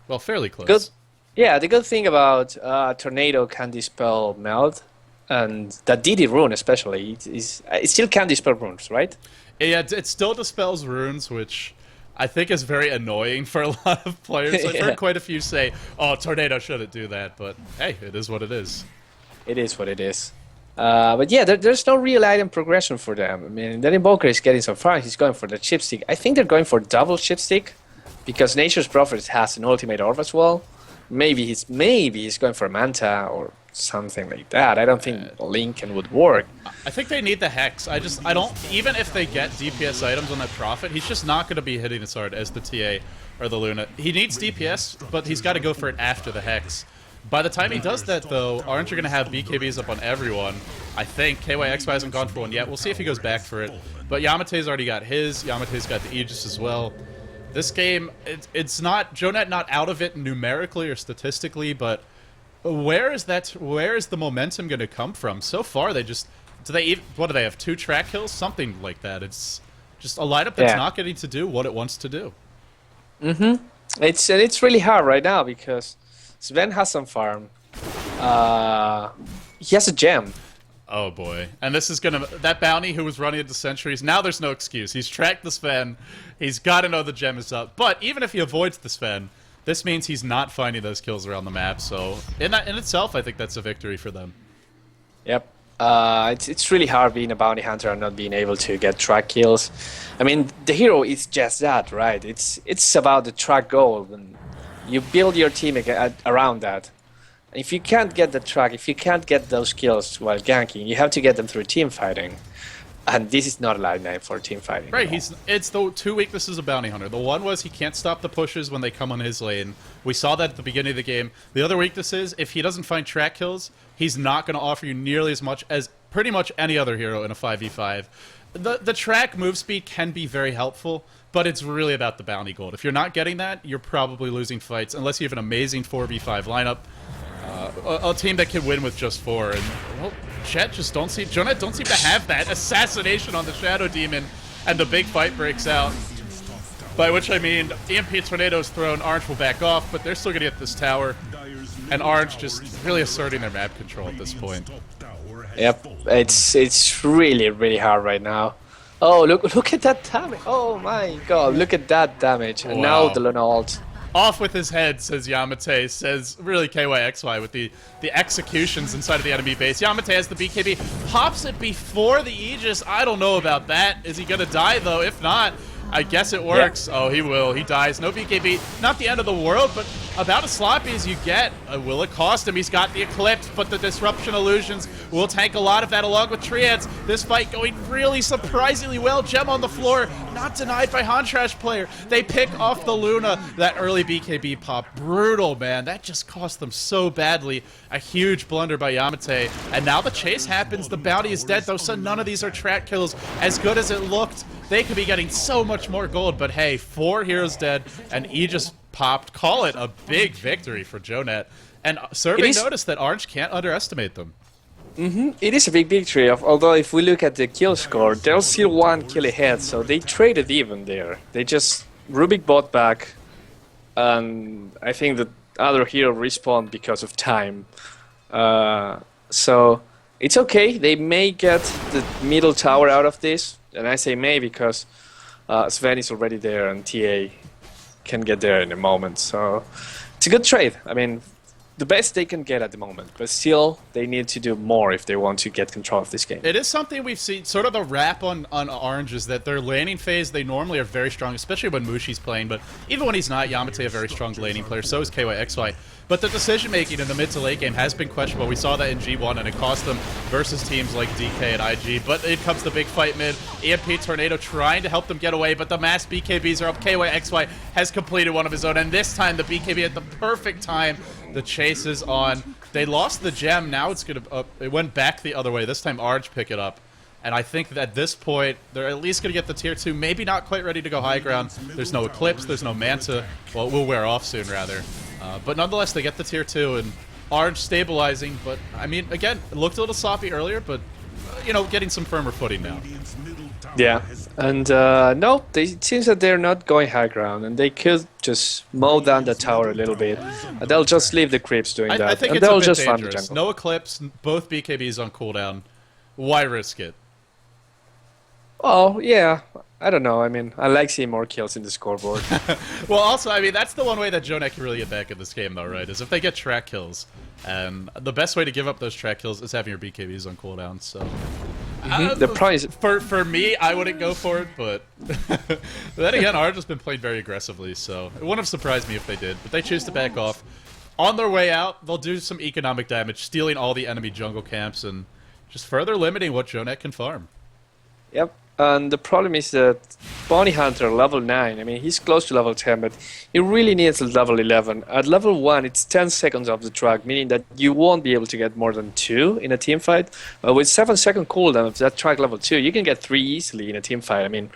Speaker 1: Well, fairly close.
Speaker 2: Good. Yeah, the good thing about Tornado can dispel Meld, and the DD rune especially, it still can dispel runes, right?
Speaker 1: Yeah, it still dispels runes, which I think is very annoying for a lot of players. I've heard quite a few say, oh, Tornado shouldn't do that, but hey, it is what it is.
Speaker 2: It is what it is. But yeah, there's no real item progression for them. I mean, that Invoker is getting so far, he's going for the chipstick. I think they're going for double chipstick, because Nature's Prophet has an ultimate orb as well. Maybe he's going for a Manta or something like that. I don't think Lincoln would work.
Speaker 1: I think they need the Hex. I don't, even if they get DPS items on that Prophet, he's just not going to be hitting as hard as the TA or the Luna. He needs DPS, but he's got to go for it after the Hex. By the time he does that, though, aren't you going to have BKBs up on everyone? I think. KYXY hasn't gone for one yet. We'll see if he goes back for it. But Yamate's already got his. Yamate's got the Aegis as well. This game, it's not... Joenet not out of it numerically or statistically, but where is the momentum going to come from? So far, they just... What do they have? 2 track kills? Something like that. It's just a lineup that's not getting to do what it wants to do.
Speaker 2: It's really hard right now, because Sven has some farm. He has a gem.
Speaker 1: Oh boy. And this is gonna... That bounty who was running into Centuries, now there's no excuse. He's tracked the Sven. He's got to know the gem is up. But even if he avoids the Sven, this means he's not finding those kills around the map. So in itself, I think that's a victory for them.
Speaker 2: Yep. It's really hard being a bounty hunter and not being able to get track kills. I mean, the hero is just that, right? It's about the track goal, and you build your team around that. If you can't get the track, if you can't get those kills while ganking, you have to get them through team fighting. And this is not a live night for team fighting.
Speaker 1: Right, it's the 2 weaknesses of Bounty Hunter. The one was he can't stop the pushes when they come on his lane. We saw that at the beginning of the game. The other weakness is if he doesn't find track kills, he's not going to offer you nearly as much as pretty much any other hero in a 5v5. The track move speed can be very helpful, but it's really about the bounty gold. If you're not getting that, you're probably losing fights, unless you have an amazing 4v5 lineup. A team that can win with just 4, and well, Joenet don't seem to have that assassination on the Shadow Demon, and the big fight breaks out. By which I mean EMP Tornado is thrown, Orange will back off, but they're still gonna get this tower, and Orange just really asserting their map control at this point.
Speaker 2: Yep, it's really hard right now. Oh, look at that damage! Oh my god, look at that damage! And now the Luna ult.
Speaker 1: Off with his head, says Yamate, says really KYXY with the executions inside of the enemy base. Yamate has the BKB, pops it before the Aegis. I don't know about that. Is he going to die, though? If not, I guess it works. Yeah. Oh, he will. He dies. No BKB. Not the end of the world, but about as sloppy as you get. Will it cost him? He's got the Eclipse, but the Disruption Illusions will tank a lot of that along with Triads. This fight going really surprisingly well. Gem on the floor. Not denied by Hantrash player. They pick off the Luna. That early BKB pop. Brutal, man. That just cost them so badly. A huge blunder by Joenet. And now the chase happens. The bounty is dead, though, so none of these are track kills. As good as it looked, they could be getting so much more gold, but hey, 4 heroes dead, and E just popped. Call it a big victory for Joenet. And Survey noticed that Orange can't underestimate them.
Speaker 2: It is a big victory, although if we look at the kill score, they're still 1 kill ahead, so they traded even there. They just Rubik bought back, and I think the other hero respawned because of time. So it's okay, they may get the middle tower out of this. And I say may because Sven is already there and TA can get there in a moment. So it's a good trade. I mean, the best they can get at the moment. But still, they need to do more if they want to get control of this game.
Speaker 1: It is something we've seen, sort of the wrap on Orange is that their laning phase, they normally are very strong, especially when Mushi's playing. But even when he's not, Joenet a very strong laning player. So is KYXY. But the decision-making in the mid to late game has been questionable. We saw that in G1, and it cost them versus teams like DK and IG. But it comes the big fight mid. EMP Tornado trying to help them get away, but the mass BKBs are up. KYXY has completed one of his own, and this time the BKB at the perfect time. The chase is on. They lost the gem. Now it's going to... it went back the other way. This time Orange pick it up. And I think that at this point, they're at least going to get the tier 2. Maybe not quite ready to go high ground. There's no Eclipse. There's no Manta. Well, it will wear off soon, rather. But nonetheless, they get the tier 2, and Orange stabilizing. But, I mean, again, it looked a little sloppy earlier, but, you know, getting some firmer footing now.
Speaker 2: Yeah, and no, it seems that they're not going high ground, and they could just mow down the tower a little bit. And they'll just leave the creeps doing that,
Speaker 1: I think
Speaker 2: and
Speaker 1: it's
Speaker 2: they'll
Speaker 1: a bit
Speaker 2: just farm the
Speaker 1: dangerous.
Speaker 2: jungle.
Speaker 1: No Eclipse, both BKBs on cooldown. Why risk it?
Speaker 2: Oh, yeah. I don't know. I mean, I like seeing more kills in the scoreboard.
Speaker 1: Well, also, I mean, that's the one way that Joenet can really get back in this game, though, right? Is if they get track kills. And the best way to give up those track kills is having your BKBs on cooldown, so...
Speaker 2: The price...
Speaker 1: For me, I wouldn't go for it, but... but then again, Orange has been playing very aggressively, so it wouldn't have surprised me if they did. But they choose to back off. On their way out, they'll do some economic damage, stealing all the enemy jungle camps, and just further limiting what Joenet can farm.
Speaker 2: Yep. And the problem is that Bounty Hunter, level 9, I mean, he's close to level 10, but he really needs a level 11. At level 1, it's 10 seconds of the track, meaning that you won't be able to get more than 2 in a team fight. With 7-second cooldown of that track level 2, you can get 3 easily in a team fight. I mean,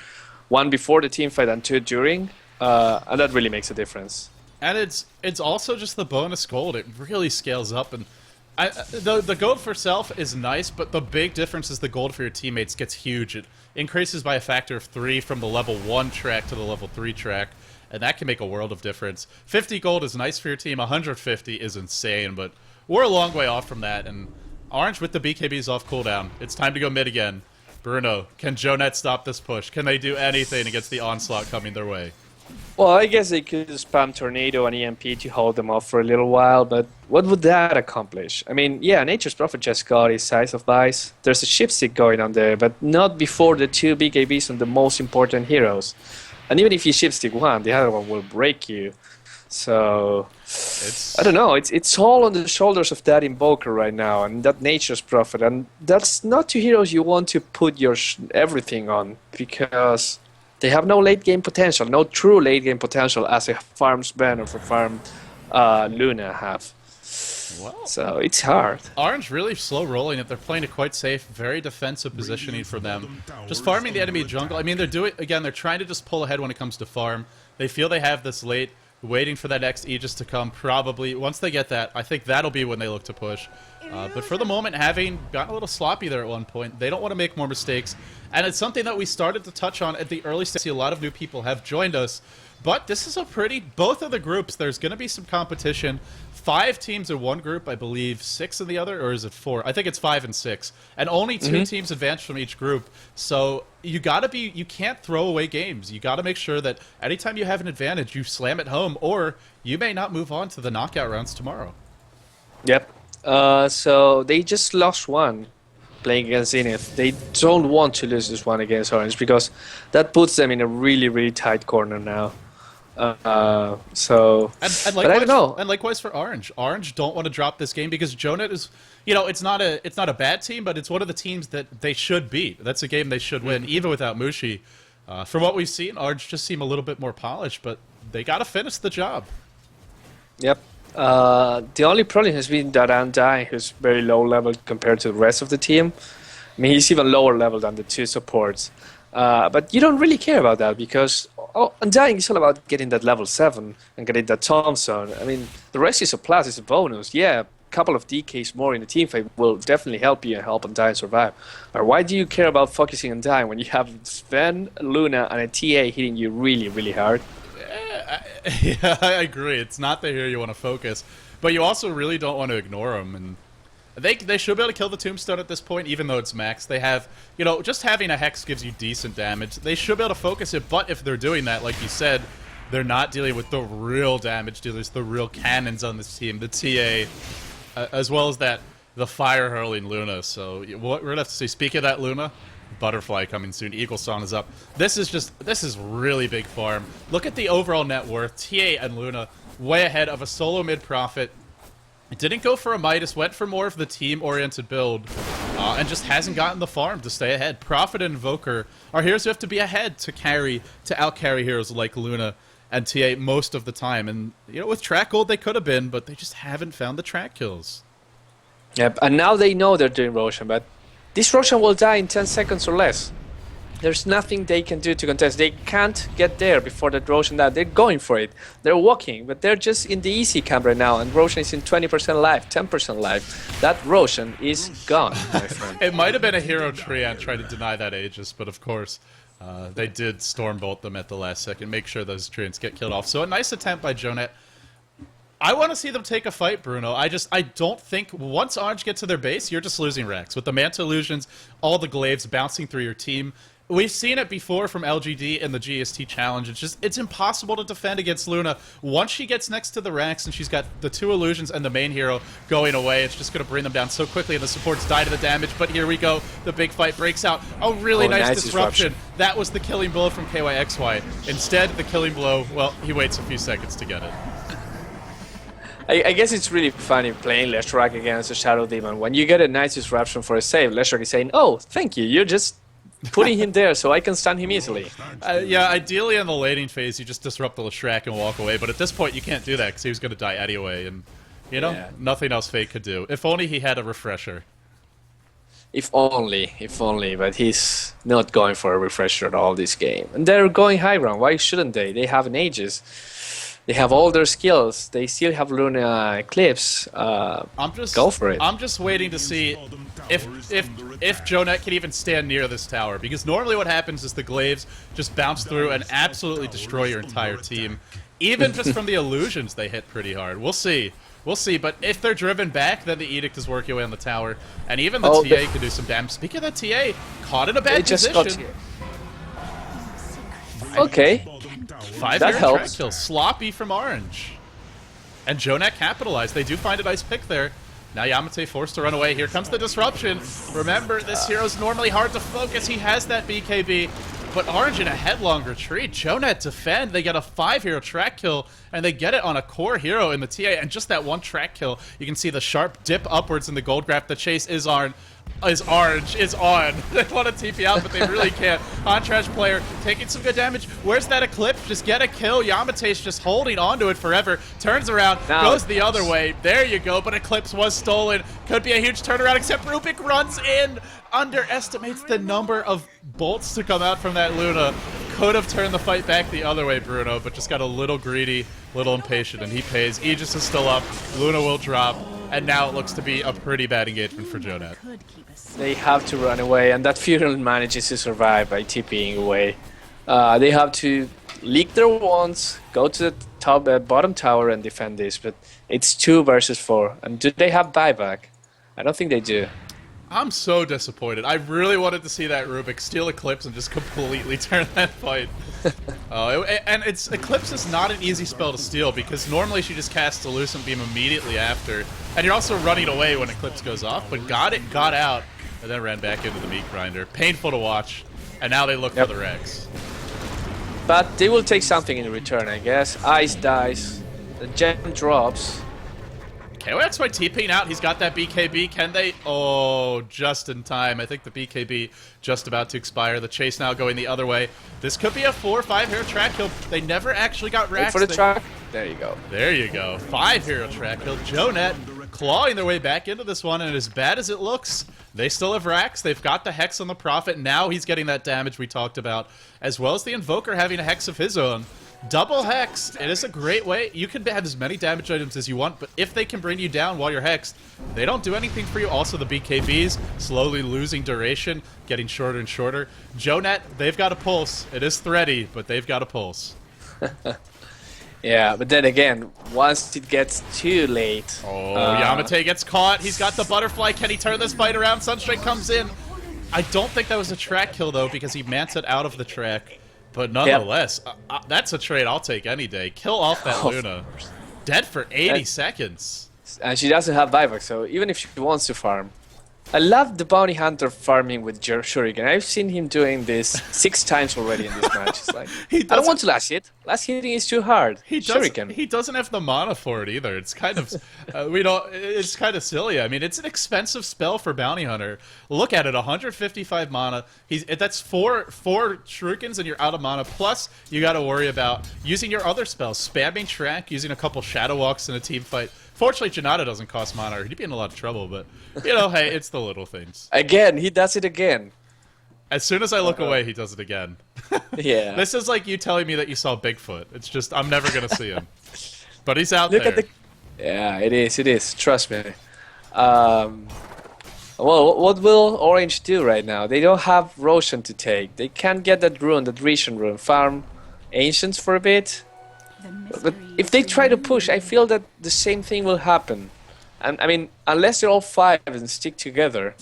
Speaker 2: 1 before the team fight and 2 during, and that really makes a difference.
Speaker 1: And it's also just the bonus gold. It really scales up, and the gold for self is nice, but the big difference is the gold for your teammates gets huge. It increases by a factor of 3 from the level 1 track to the level 3 track, and that can make a world of difference. 50 gold is nice for your team, 150 is insane, but we're a long way off from that, and Orange with the BKBs off cooldown. It's time to go mid again. Bruno, can Joenet stop this push? Can they do anything against the onslaught coming their way?
Speaker 2: Well, I guess they could spam Tornado and EMP to hold them off for a little while, but what would that accomplish? I mean, yeah, Nature's Prophet just got his Size of Vice. There's a Shipstick going on there, but not before the 2 BKBs on the most important heroes. And even if you Shipstick one, the other one will break you. So, I don't know, it's all on the shoulders of that Invoker right now, and that Nature's Prophet, and that's not 2 heroes you want to put your everything on, because... they have no late-game potential, no true late-game potential as a farm Sven or farm Luna have.
Speaker 1: Well,
Speaker 2: so it's hard.
Speaker 1: Orange really slow rolling it. They're playing it quite safe, very defensive positioning for them. Just farming the enemy jungle. I mean, they're doing again. They're trying to just pull ahead when it comes to farm. They feel they have this late, waiting for that next Aegis to come. Probably once they get that, I think that'll be when they look to push. But for the moment, having gotten a little sloppy there at one point, they don't want to make more mistakes. And it's something that we started to touch on at the early stage. A lot of new people have joined us. But this is a pretty... both of the groups, there's going to be some competition. 5 teams in one group, I believe 6 in the other, or is it 4? I think it's 5 and 6. And only 2 teams advance from each group. So you gotta be... you can't throw away games. You gotta make sure that anytime you have an advantage, you slam it home, or you may not move on to the knockout rounds tomorrow.
Speaker 2: Yep. So they just lost one. playing against Zenith. They don't want to lose this one against Orange because that puts them in a really, really tight corner now. So,
Speaker 1: and
Speaker 2: but I don't know.
Speaker 1: And likewise for Orange. Orange don't want to drop this game because Joenet is, you know, it's not a bad team, but it's one of the teams that they should beat. That's a game they should win, even without Mushi. From what we've seen, Orange just seem a little bit more polished, but they got to finish the job.
Speaker 2: Yep. The only problem has been that Undying, who's very low level compared to the rest of the team. I mean, he's even lower level than the two supports. But you don't really care about that because Undying is all about getting that level 7 and getting that Thompson. I mean, the rest is a plus, it's a bonus. Yeah, a couple of DKs more in the team fight will definitely help you and help Undying survive. But why do you care about focusing on Undying when you have Sven, Luna, and a TA hitting you really, really hard?
Speaker 1: Yeah, I agree. It's not the hero you want to focus, but you also really don't want to ignore them. And they should be able to kill the Tombstone at this point, even though it's max. They have, you know, just having a Hex gives you decent damage. They should be able to focus it, but if they're doing that, like you said, they're not dealing with the real damage dealers, the real cannons on this team, the TA, as well as the fire hurling Luna. So we're gonna have to see. Speaking of that Luna, Butterfly coming soon. Eagle Song is up. This is really big farm. Look at the overall net worth. TA and Luna way ahead of a solo mid Prophet. It didn't go for a Midas, went for more of the team-oriented build, and just hasn't gotten the farm to stay ahead. Prophet and Invoker are heroes who have to be ahead to out-carry heroes like Luna and TA most of the time. And, you know, with track gold they could have been, but they just haven't found the track kills.
Speaker 2: Yep, and now they know they're doing Roshan, but this Roshan will die in 10 seconds or less. There's nothing they can do to contest. They can't get there before the Roshan dies. They're going for it. They're walking, but they're just in the easy camp right now, and Roshan is in 20% life, 10% life. That Roshan is gone, my friend.
Speaker 1: It might have been a hero Treant trying to deny that Aegis, but of course, they did Stormbolt them at the last second, make sure those Treants get killed off. So a nice attempt by Joenet. I want to see them take a fight, Bruno. I don't think once Orange gets to their base, you're just losing Rex. With the Manta Illusions, all the glaives bouncing through your team. We've seen it before from LGD in the GST challenge. It's impossible to defend against Luna. Once she gets next to the Rex and she's got the two illusions and the main hero going away, it's just going to bring them down so quickly and the supports die to the damage. But here we go. The big fight breaks out. Oh, really nice disruption. That was the killing blow from KYXY. Instead, the killing blow, well, he waits a few seconds to get it.
Speaker 2: I guess it's really funny playing Leshrac against a Shadow Demon. When you get a nice disruption for a save, Leshrac is saying, oh, thank you, you're just putting him there so I can stun him easily.
Speaker 1: Yeah, ideally in the laning phase, you just disrupt the Leshrac and walk away, but at this point you can't do that because he was going to die anyway, and, you know, nothing else Fate could do. If only he had a refresher.
Speaker 2: If only, but he's not going for a refresher at all this game. And they're going high ground, why shouldn't they? They have an Aegis. They have all their skills. They still have Luna Eclipse. Go for it.
Speaker 1: I'm just waiting to see if Joenet can even stand near this tower, because normally what happens is the glaives just bounce through and absolutely destroy your entire team. Even just from the illusions, they hit pretty hard. We'll see. We'll see. But if they're driven back, then the Edict is working away on the tower, and even the TA can do some damage. Speaking of that TA, caught in a bad position.
Speaker 2: Okay.
Speaker 1: 5
Speaker 2: that helps.
Speaker 1: Track kill. Sloppy from Orange. And Joenet capitalized. They do find a nice pick there. Now Yamate forced to run away. Here comes the disruption. Remember, this hero's normally hard to focus. He has that BKB. But Orange in a headlong retreat. Joenet defend. They get a 5-hero track kill, and they get it on a core hero in the TA. And just that one track kill, you can see the sharp dip upwards in the gold graph. The chase is on. Orange is on. They want to TP out, but they really can't. On-trash player taking some good damage. Where's that Eclipse? Just get a kill. Yamate's just holding onto it forever. Turns around, goes the other way. There you go, but Eclipse was stolen. Could be a huge turnaround, except Rubik runs in. Underestimates the number of bolts to come out from that Luna. Could have turned the fight back the other way, Bruno, but just got a little greedy, little impatient, and he pays. Aegis is still up. Luna will drop. And now it looks to be a pretty bad engagement for Joenet.
Speaker 2: They have to run away, and that Funeral manages to survive by TPing away. They have to leak their wands, go to the top, bottom tower and defend this, but it's 2 versus 4. And do they have buyback? I don't think they do.
Speaker 1: I'm so disappointed. I really wanted to see that Rubik steal Eclipse and just completely turn that fight. And Eclipse is not an easy spell to steal, because normally she just casts Elucent Beam immediately after. And you're also running away when Eclipse goes off, but got out. and then ran back into the meat grinder. Painful to watch. And now they look for the Rex.
Speaker 2: But they will take something in return, I guess. Ice dies. The gem drops.
Speaker 1: KOX by TPing out. He's got that BKB. Can they? Oh, just in time. I think the BKB just about to expire. The chase now going the other way. This could be a 4 or 5 hero track kill. They never actually got
Speaker 2: Wait
Speaker 1: racks.
Speaker 2: for the track. There you go.
Speaker 1: There you go. 5 hero track kill. Joenet clawing their way back into this one, and as bad as it looks, they still have racks. They've got the Hex on the Prophet. Now he's getting that damage we talked about, as well as the Invoker having a Hex of his own. Double Hex. It is a great way. You can have as many damage items as you want, but if they can bring you down while you're Hexed, they don't do anything for you. Also, the BKBs slowly losing duration, getting shorter and shorter. Joenet, they've got a pulse. It is thready, but they've got a pulse.
Speaker 2: Yeah, but then again, once it gets too late...
Speaker 1: Oh, Yamate gets caught. He's got the butterfly. Can he turn this fight around? Sunstrike comes in. I don't think that was a track kill, though, because he manted out of the track. But nonetheless, that's a trade I'll take any day. Kill off that Luna. Dead for 80 seconds.
Speaker 2: And she doesn't have buyback, so even if she wants to farm. I love the bounty hunter farming with Shuriken. I've seen him doing this 6 times already in this match. It's like, I don't want to last hit. Last hitting is too hard.
Speaker 1: He doesn't have the mana for it either. It's kind of it's kind of silly. I mean, it's an expensive spell for bounty hunter. Look at it, 155 mana. That's four shurikens and you're out of mana. Plus, you got to worry about using your other spells, spamming track, using a couple shadow walks in a team fight. Fortunately, Joenet doesn't cost mana, or he'd be in a lot of trouble, but, you know, hey, it's the little things.
Speaker 2: Again, he does it again.
Speaker 1: As soon as I look away, he does it again.
Speaker 2: Yeah.
Speaker 1: This is like you telling me that you saw Bigfoot. It's just, I'm never going to see him. But he's out there.
Speaker 2: Yeah, it is. Trust me. Well, what will Orange do right now? They don't have Roshan to take. They can't get that rune, that Rishon rune. Farm Ancients for a bit. But if they try to push, I feel that the same thing will happen. And I mean, unless they're all 5 and stick together,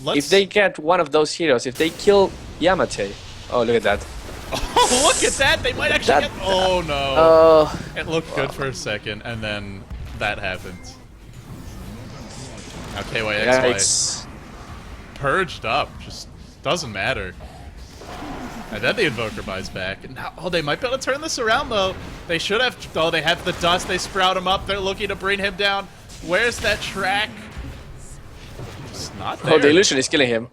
Speaker 2: if they get one of those heroes, if they kill Yamate, oh look at that!
Speaker 1: Oh, look at that! They might actually get. Oh no! It looked good for a second, and then that happens. Now KYXY purged up, just doesn't matter. And then the Invoker buys back. And now, they might be able to turn this around, though. They should have. Oh, they have the dust. They sprout him up. They're looking to bring him down. Where's that track? Just not there.
Speaker 2: Oh, the illusion is killing him.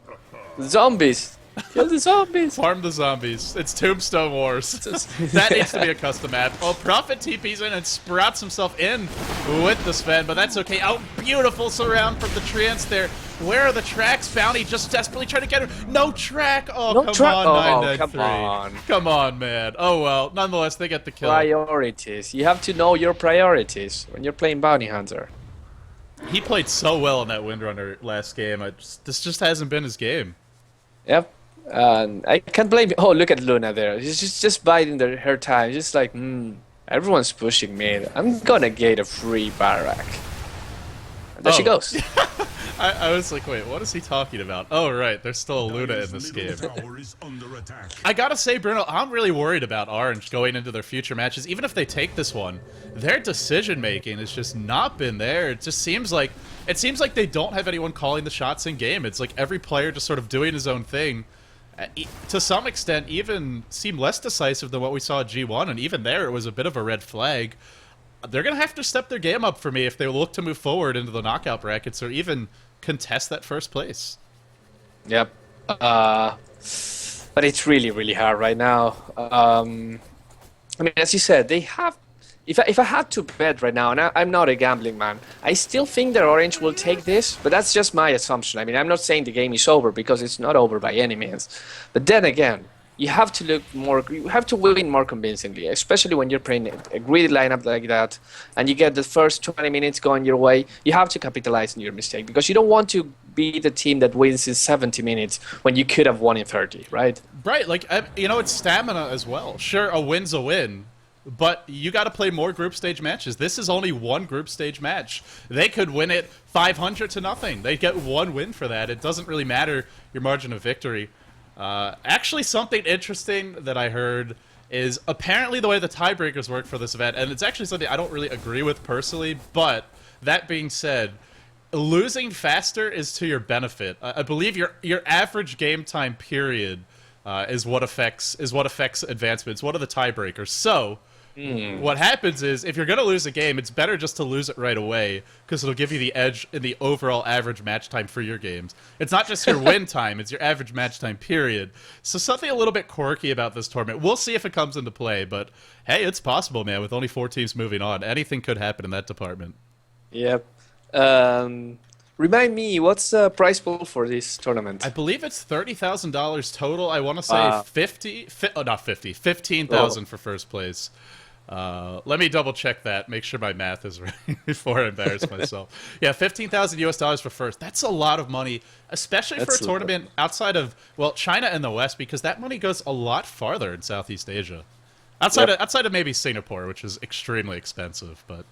Speaker 2: Zombies! Kill the zombies!
Speaker 1: Farm the zombies. It's Tombstone Wars. That needs to be a custom map. Oh, Prophet TP's in and sprouts himself in with the Sven, but that's okay. Oh, beautiful surround from the trance there. Where are the tracks? Bounty just desperately trying to get her. No track! Oh, no come on, 993. Come on, man. Oh, well. Nonetheless, they get the kill.
Speaker 2: Priorities. You have to know your priorities when you're playing Bounty Hunter.
Speaker 1: He played so well in that Windrunner last game. This just hasn't been his game.
Speaker 2: Yep. I can't blame you. Oh, look at Luna there. She's just biding her time. Just like, everyone's pushing me. I'm gonna get a free Barak. And there she goes.
Speaker 1: I was like, wait, what is he talking about? Oh, right, there's still a Luna in this game. I gotta say, Bruno, I'm really worried about Orange going into their future matches. Even if they take this one, their decision-making has just not been there. It just seems like they don't have anyone calling the shots in game. It's like every player just sort of doing his own thing. To some extent, even seem less decisive than what we saw at G1, and even there it was a bit of a red flag. They're going to have to step their game up for me if they look to move forward into the knockout brackets or even contest that first place.
Speaker 2: Yep. But it's really, really hard right now. I mean, as you said, they have... If I had to bet right now, and I'm not a gambling man, I still think that Orange will take this, but that's just my assumption. I mean, I'm not saying the game is over, because it's not over by any means. But then again, you have to look more, you have to win more convincingly, especially when you're playing a greedy lineup like that, and you get the first 20 minutes going your way. You have to capitalize on your mistake, because you don't want to be the team that wins in 70 minutes when you could have won in 30, right?
Speaker 1: Right, like, you know, it's stamina as well. Sure, a win's a win, but you got to play more group stage matches. This is only one group stage match. They could win it 500 to nothing. They get one win for that. It doesn't really matter your margin of victory. Actually, something interesting that I heard is apparently the way the tiebreakers work for this event, and it's actually something I don't really agree with personally, but that being said, losing faster is to your benefit. I believe your average game time period is what affects advancements. What are the tiebreakers? So what happens is if you're going to lose a game, it's better just to lose it right away because it'll give you the edge in the overall average match time for your games. It's not just your win time; it's your average match time period. So something a little bit quirky about this tournament. We'll see if it comes into play, but hey, it's possible, man. With only 4 teams moving on, anything could happen in that department.
Speaker 2: Yep. Remind me, what's the prize pool for this tournament?
Speaker 1: I believe it's $30,000 total. I want to say 15,000 for first place. Let me double check that. Make sure my math is right before I embarrass myself. Yeah, $15,000 for first. That's a lot of money, especially for a tournament outside of China and the West, because that money goes a lot farther in Southeast Asia. Outside of maybe Singapore, which is extremely expensive, but.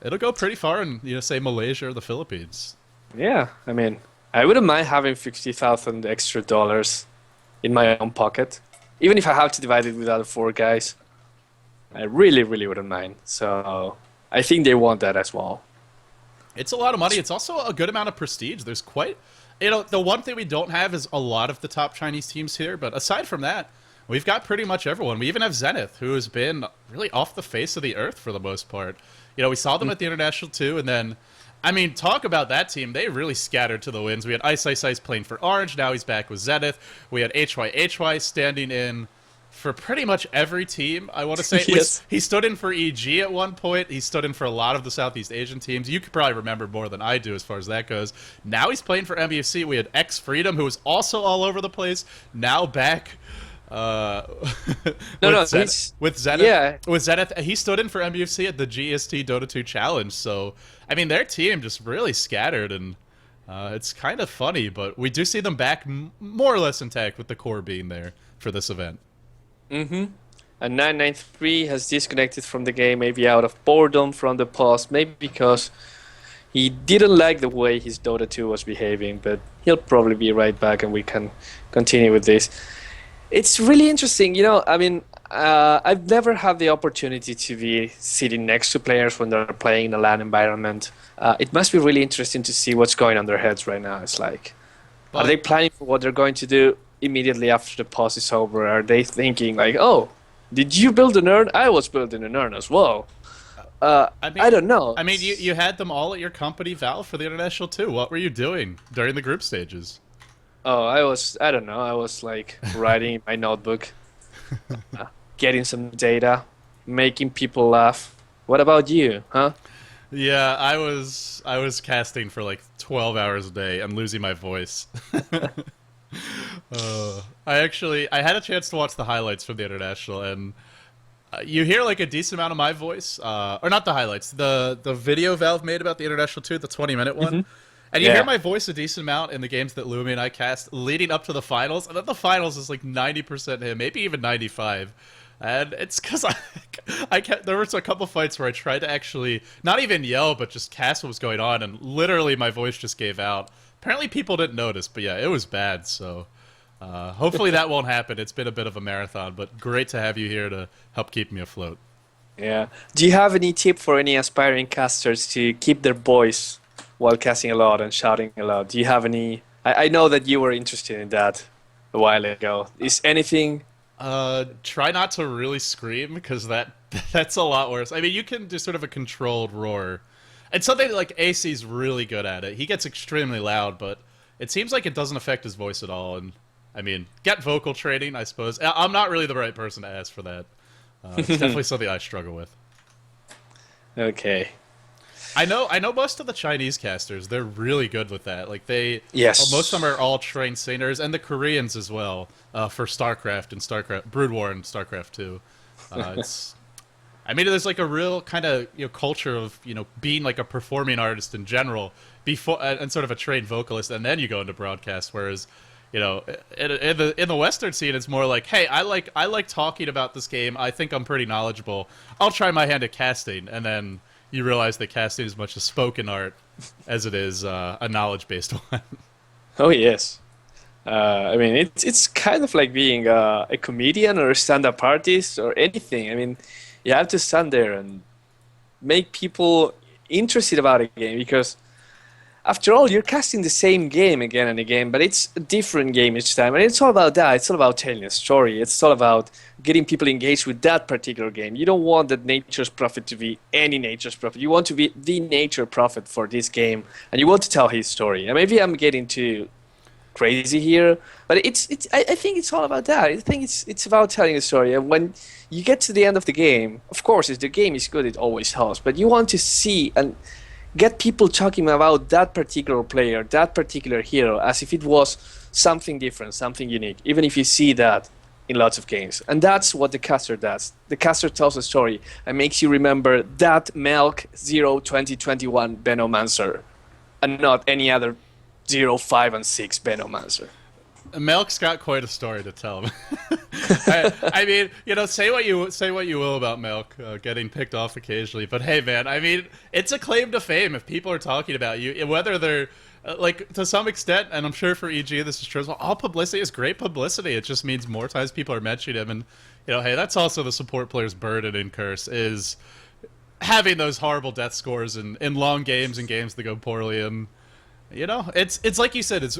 Speaker 1: It'll go pretty far in, say, Malaysia or the Philippines. Yeah,
Speaker 2: I mean, I wouldn't mind having $50,000 extra dollars in my own pocket. Even if I have to divide it with other 4 guys, I really, really wouldn't mind. So I think they want that as well.
Speaker 1: It's a lot of money. It's also a good amount of prestige. There's quite... the one thing we don't have is a lot of the top Chinese teams here, but aside from that, we've got pretty much everyone. We even have Zenith, who has been really off the face of the earth for the most part. We saw them at the International too, and then, I mean, talk about that team. They really scattered to the winds. We had Ice playing for Orange. Now he's back with Zenith. We had HY standing in for pretty much every team, I want to say.
Speaker 2: Yes.
Speaker 1: He stood in for EG at one point. He stood in for a lot of the Southeast Asian teams. You could probably remember more than I do as far as that goes. Now he's playing for MBFC. We had X Freedom, who was also all over the place. Now back... with Zenith, he stood in for MBFC at the GST Dota 2 Challenge. So, I mean, their team just really scattered, and it's kind of funny, but we do see them back more or less intact with the core being there for this event.
Speaker 2: And 993 has disconnected from the game, maybe out of boredom from the past, maybe because he didn't like the way his Dota 2 was behaving, but he'll probably be right back and we can continue with this. It's really interesting, I mean, I've never had the opportunity to be sitting next to players when they're playing in a LAN environment. It must be really interesting to see what's going on in their heads right now. It's like, are they planning for what they're going to do immediately after the pause is over? Are they thinking like, oh, did you build an urn? I was building an urn as well. I don't know.
Speaker 1: I mean, you had them all at your company, Valve, for the International too. What were you doing during the group stages?
Speaker 2: Oh, I don't know, I was like writing in my notebook, getting some data, making people laugh. What about you, huh?
Speaker 1: Yeah, I was casting for like 12 hours a day and losing my voice. I had a chance to watch the highlights from the International, and you hear like a decent amount of my voice, or not the highlights, the video Valve made about the International 2, the 20-minute one. And you hear my voice a decent amount in the games that Lumi and I cast leading up to the finals, and then the finals is like 90% him, maybe even 95. And it's because there was a couple fights where I tried to actually not even yell, but just cast what was going on, and literally my voice just gave out. Apparently people didn't notice, but yeah, it was bad. So hopefully that won't happen. It's been a bit of a marathon, but great to have you here to help keep me afloat.
Speaker 2: Yeah. Do you have any tip for any aspiring casters to keep their voice while casting a lot and shouting a lot? Do you have any... I know that you were interested in that a while ago. Is anything...
Speaker 1: Try not to really scream, because that's a lot worse. I mean, you can do sort of a controlled roar. And something like AC's really good at it. He gets extremely loud, but it seems like it doesn't affect his voice at all. And, I mean, get vocal training, I suppose. I'm not really the right person to ask for that. It's definitely something I struggle with.
Speaker 2: Okay.
Speaker 1: I know most of the Chinese casters, they're really good with that. Like most of them are all trained singers, and the Koreans as well, for StarCraft and StarCraft, Brood War and StarCraft 2. I mean, there's like a real kind of culture of being like a performing artist in general before, and sort of a trained vocalist, and then you go into broadcast. Whereas, in the Western scene, it's more like, hey, I like talking about this game. I think I'm pretty knowledgeable. I'll try my hand at casting, and then you realize that casting is much a spoken art as it is a knowledge-based one.
Speaker 2: Oh, yes. I mean, it's kind of like being a comedian or a stand-up artist or anything. I mean, you have to stand there and make people interested about a game, because after all, you're casting the same game again and again, but it's a different game each time. And it's all about that. It's all about telling a story. It's all about getting people engaged with that particular game. You don't want that Nature's Prophet to be any Nature's Prophet. You want to be the Nature Prophet for this game, and you want to tell his story. And maybe I'm getting too crazy here, but I think it's all about that. I think it's about telling a story. And when you get to the end of the game, of course, if the game is good, it always helps. But you want to see and get people talking about that particular player, that particular hero, as if it was something different, something unique, even if you see that in lots of games. And that's what the caster does. The caster tells a story and makes you remember that Melk 0 2021 Venomancer and not any other 0, 5, and 6 Venomancer.
Speaker 1: Melk's got quite a story to tell. I mean, you know, say what you will about Melk getting picked off occasionally, but hey, man, I mean, it's a claim to fame if people are talking about you, whether they're like to some extent, and I'm sure for EG this is true as well. All publicity is great publicity. It just means more times people are mentioning him, and you know, hey, that's also the support player's burden and curse is having those horrible death scores in long games and games that go poorly. And you know, it's like you said, it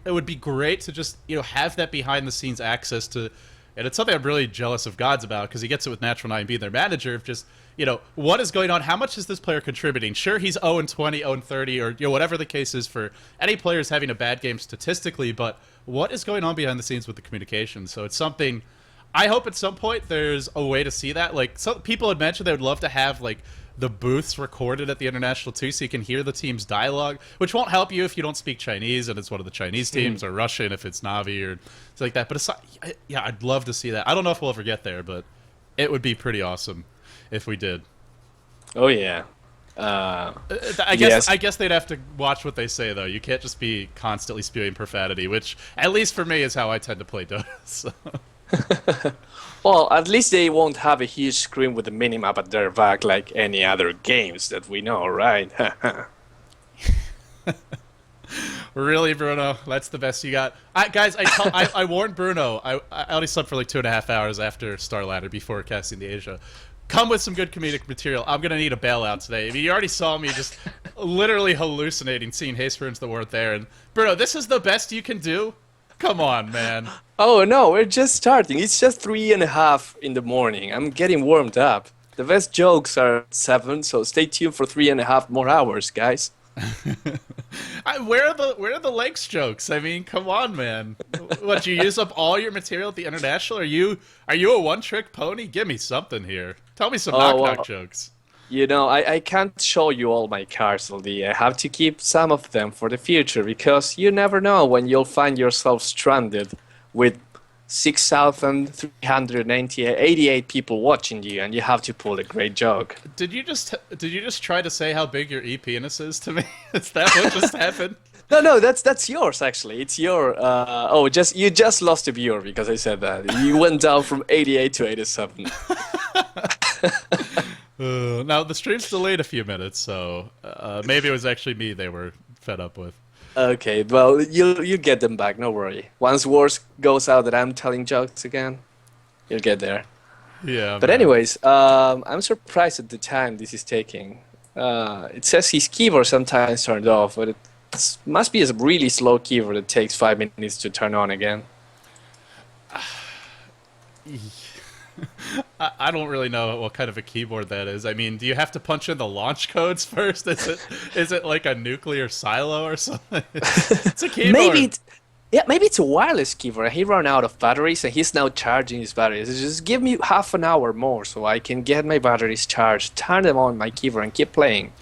Speaker 1: would be great to just, you know, have that behind the scenes access to, and it's something I'm really jealous of Godz about because he gets it with Natural 9 being their manager of just, you know, what is going on, how much is this player contributing? Sure, he's 0-20, 0-30, or you know, whatever the case is for any players having a bad game statistically, but what is going on behind the scenes with the communication? So it's something I hope at some point there's a way to see that. Like some people had mentioned they would love to have like the booths recorded at the International too, so you can hear the team's dialogue, which won't help you if you don't speak Chinese and it's one of the Chinese teams, or Russian if it's Navi or something like that. But it's, yeah, I'd love to see that. I don't know if we'll ever get there, but it would be pretty awesome if we did.
Speaker 2: Oh yeah.
Speaker 1: I guess they'd have to watch what they say though. You can't just be constantly spewing profanity, which at least for me is how I tend to play Dota. So.
Speaker 2: Well, at least they won't have a huge screen with a minimap at their back like any other games that we know, right?
Speaker 1: Really, Bruno? That's the best you got? Guys, I warned Bruno. I only slept for like 2.5 hours after Star Ladder before casting the Asia. Come with some good comedic material. I'm going to need a bailout today. I mean, you already saw me just literally hallucinating, seeing haste runes that weren't there. And Bruno, this is the best you can do? Come on, man.
Speaker 2: Oh no, we're just starting. It's just 3:30 in the morning. I'm getting warmed up. The best jokes are at 7, so stay tuned for 3.5 more hours, guys.
Speaker 1: Where are the legs jokes? I mean, come on, man. What, you use up all your material at the International? Are you a one-trick pony? Give me something here. Tell me some knock-knock jokes.
Speaker 2: You know, I can't show you all my cards, ld. I have to keep some of them for the future, because you never know when you'll find yourself stranded with 6,388 people watching you, and you have to pull a great joke.
Speaker 1: Did you just try to say how big your e-penis is to me? Is that what just happened?
Speaker 2: No, that's yours actually. It's your you just lost a viewer because I said that. You went down from 88 to 87.
Speaker 1: Now the stream's delayed a few minutes, so maybe it was actually me they were fed up with.
Speaker 2: Okay, well you get them back. No worry. Once word goes out that I'm telling jokes again, you'll get there.
Speaker 1: Yeah.
Speaker 2: But anyways, I'm surprised at the time this is taking. It says his keyboard sometimes turned off, but it must be a really slow keyboard that takes 5 minutes to turn on again.
Speaker 1: I don't really know what kind of a keyboard that is. I mean, do you have to punch in the launch codes first? Is it like a nuclear silo or something? It's a keyboard.
Speaker 2: Maybe it's a wireless keyboard. He ran out of batteries and he's now charging his batteries. Just give me half an hour more so I can get my batteries charged, turn them on my keyboard, and keep playing.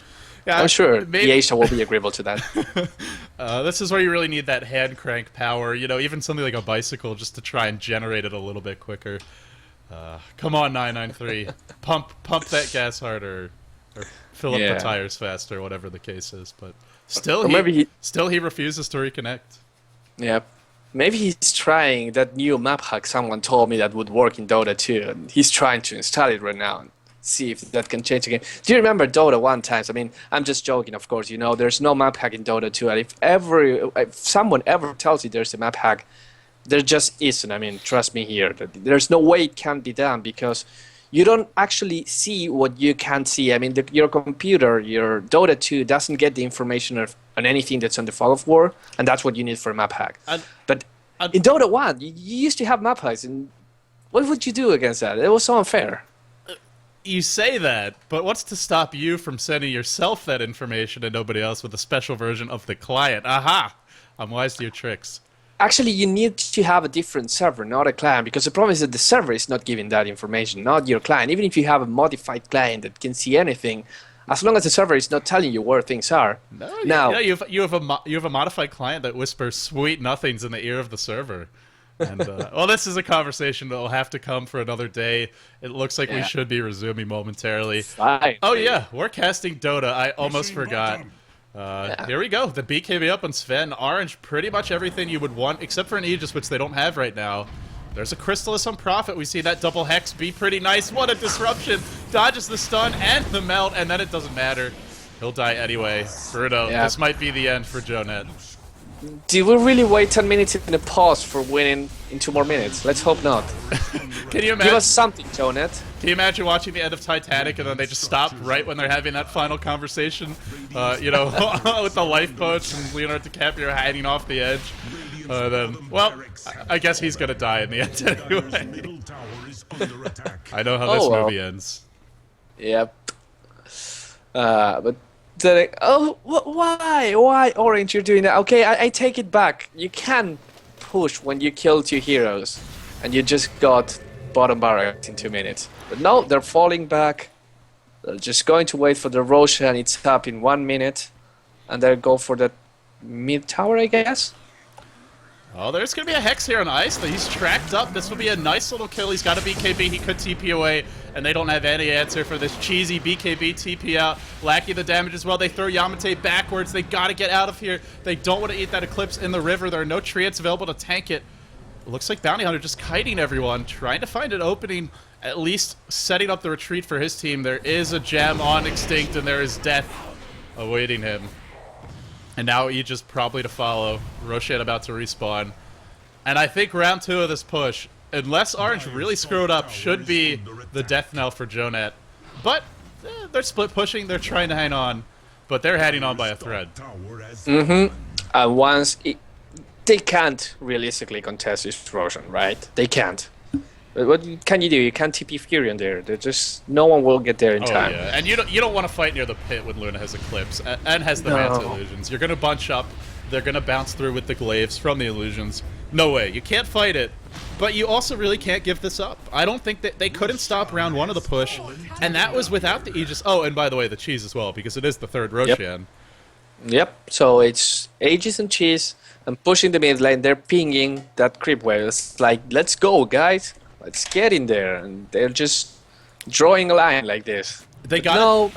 Speaker 2: Yeah, I'm sure the Asia will be agreeable to that.
Speaker 1: This is where you really need that hand crank power. You know, even something like a bicycle just to try and generate it a little bit quicker. Come on, 993. Pump that gas harder, or fill up the tires faster, whatever the case is. But still, he refuses to reconnect.
Speaker 2: Yeah, maybe he's trying that new map hack someone told me that would work in Dota 2. And he's trying to install it right now and see if that can change again. Do you remember Dota 1 times? I mean, I'm just joking, of course. You know, there's no map hack in Dota 2. And if someone ever tells you there's a map hack, there just isn't. I mean, trust me here. There's no way it can be done because you don't actually see what you can't see. I mean, your computer, your Dota 2 doesn't get the information on anything that's on the fog of war, and that's what you need for a map hack. But in Dota 1, you used to have map hacks, and what would you do against that? It was so unfair.
Speaker 1: You say that, but what's to stop you from sending yourself that information and nobody else with a special version of the client? Aha! I'm wise to your tricks.
Speaker 2: Actually, you need to have a different server, not a client, because the problem is that the server is not giving that information, not your client. Even if you have a modified client that can see anything, as long as the server is not telling you where things are.
Speaker 1: No, you have a modified client that whispers sweet nothings in the ear of the server. And well, this is a conversation that will have to come for another day. It looks like we should be resuming momentarily.
Speaker 2: Fine.
Speaker 1: Oh yeah, we're casting Dota. I almost forgot. Here we go. The BKB up on Sven. Orange, pretty much everything you would want, except for an Aegis, which they don't have right now. There's a Chrysalis on Prophet. We see that double Hex be pretty nice. What a disruption. Dodges the stun and the melt, and then it doesn't matter. He'll die anyway. Bruno, this might be the end for Joenet.
Speaker 2: Did we really wait 10 minutes in a pause for winning in 2 more minutes? Let's hope not.
Speaker 1: Can you imagine?
Speaker 2: Give us something, Joenet.
Speaker 1: Can you imagine watching the end of Titanic and then they just stop right when they're having that final conversation? You know, with the lifeboats and Leonardo DiCaprio hanging off the edge. Then, well, I guess he's gonna die in the end anyway. I know how this movie ends.
Speaker 2: Yep. But then, why Orange? You're doing that? Okay, I take it back. You can push when you kill 2 heroes, and you just got bottom barracks in 2 minutes. But no, they're falling back. They're just going to wait for the Roshan. It's up in 1 minute, and they'll go for that mid tower, I guess.
Speaker 1: Oh, there's going to be a Hex here on Ice. He's tracked up. This will be a nice little kill. He's got a BKB. He could TP away, and they don't have any answer for this cheesy BKB TP out. Lacking the damage as well. They throw Yamate backwards. They got to get out of here. They don't want to eat that Eclipse in the river. There are no treants available to tank it. It looks like Bounty Hunter just kiting everyone, trying to find an opening, at least setting up the retreat for his team. There is a gem on Extinct, and there is death awaiting him. And now Aegis probably to follow. Roshan about to respawn. And I think round 2 of this push, unless Orange really screwed up, should be the death knell for Joenet. But they're split pushing, they're trying to hang on, but they're hanging on by a thread.
Speaker 2: They can't realistically contest this Roshan, right? They can't. But what can you do? You can't TP Fury in there. They're just no one will get there in time.
Speaker 1: Yeah. And you don't want to fight near the pit when Luna has Eclipse and has the Manta illusions. You're gonna bunch up. They're gonna bounce through with the glaives from the illusions. No way. You can't fight it. But you also really can't give this up. I don't think that they couldn't stop round 1 of the push, and that was without the Aegis. Oh, and by the way, the cheese as well, because it is the 3rd Roshan.
Speaker 2: Yep. So it's Aegis and cheese and pushing the mid lane. They're pinging that creep wave. It's like, let's go, guys. Let's get in there, and they're just drawing a line like this.
Speaker 1: They got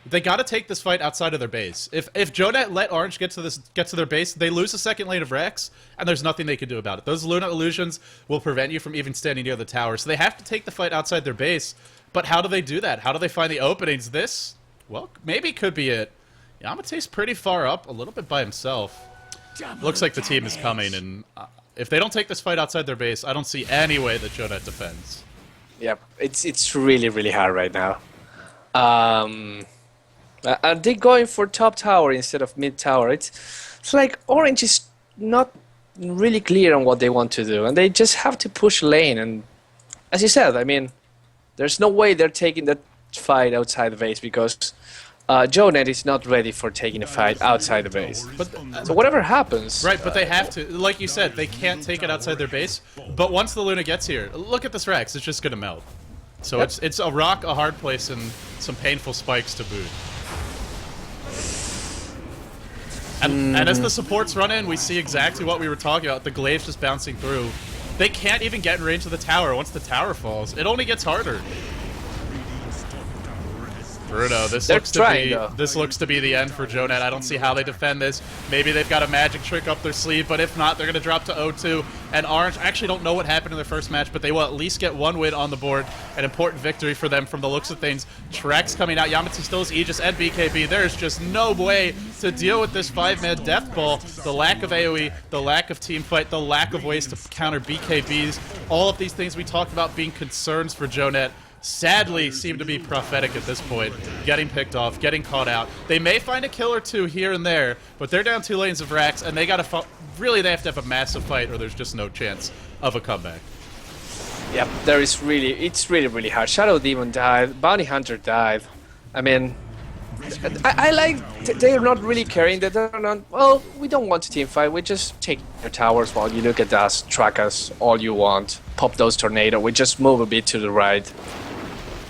Speaker 1: to take this fight outside of their base. If Joenet let Orange get to their base, they lose the second lane of Rex, and there's nothing they can do about it. Those Luna illusions will prevent you from even standing near the tower. So they have to take the fight outside their base. But how do they do that? How do they find the openings? This, well, maybe could be it. Yamate's pretty far up, a little bit by himself. Looks like the team is coming, and if they don't take this fight outside their base, I don't see any way that Joenet defends.
Speaker 2: Yep, it's really, really hard right now. Are they going for top tower instead of mid tower? It's like Orange is not really clear on what they want to do, and they just have to push lane. And as you said, I mean, there's no way they're taking that fight outside the base because Joenet is not ready for taking a fight outside the base. So whatever happens...
Speaker 1: Right, but they have to. Like you said, they can't take it outside their base. But once the Luna gets here, look at this Rex. It's just going to melt. So it's a rock, a hard place, and some painful spikes to boot. And as the supports run in, we see exactly what we were talking about. The glaives just bouncing through. They can't even get in range of the tower once the tower falls. It only gets harder. Bruno, this looks to be the end for Joenet. I don't see how they defend this. Maybe they've got a magic trick up their sleeve, but if not, they're going to drop to 0-2. And Orange, I actually don't know what happened in their first match, but they will at least get 1 win on the board. An important victory for them from the looks of things. Trex coming out. Yamate still has Aegis and BKB. There's just no way to deal with this 5-man death ball. The lack of AoE, the lack of team fight, the lack of ways to counter BKBs. All of these things we talked about being concerns for Joenet sadly seem to be prophetic at this point, getting picked off, getting caught out. They may find a kill or two here and there, but they're down 2 lanes of racks, and they gotta really they have to have a massive fight, or there's just no chance of a comeback.
Speaker 2: Yep, it's really hard. Shadow Demon died, Bounty Hunter died. I mean, I like they're not really caring that they're not. Well, we don't want to team fight. We just take your towers while you look at us, track us all you want, pop those tornado. We just move a bit to the right.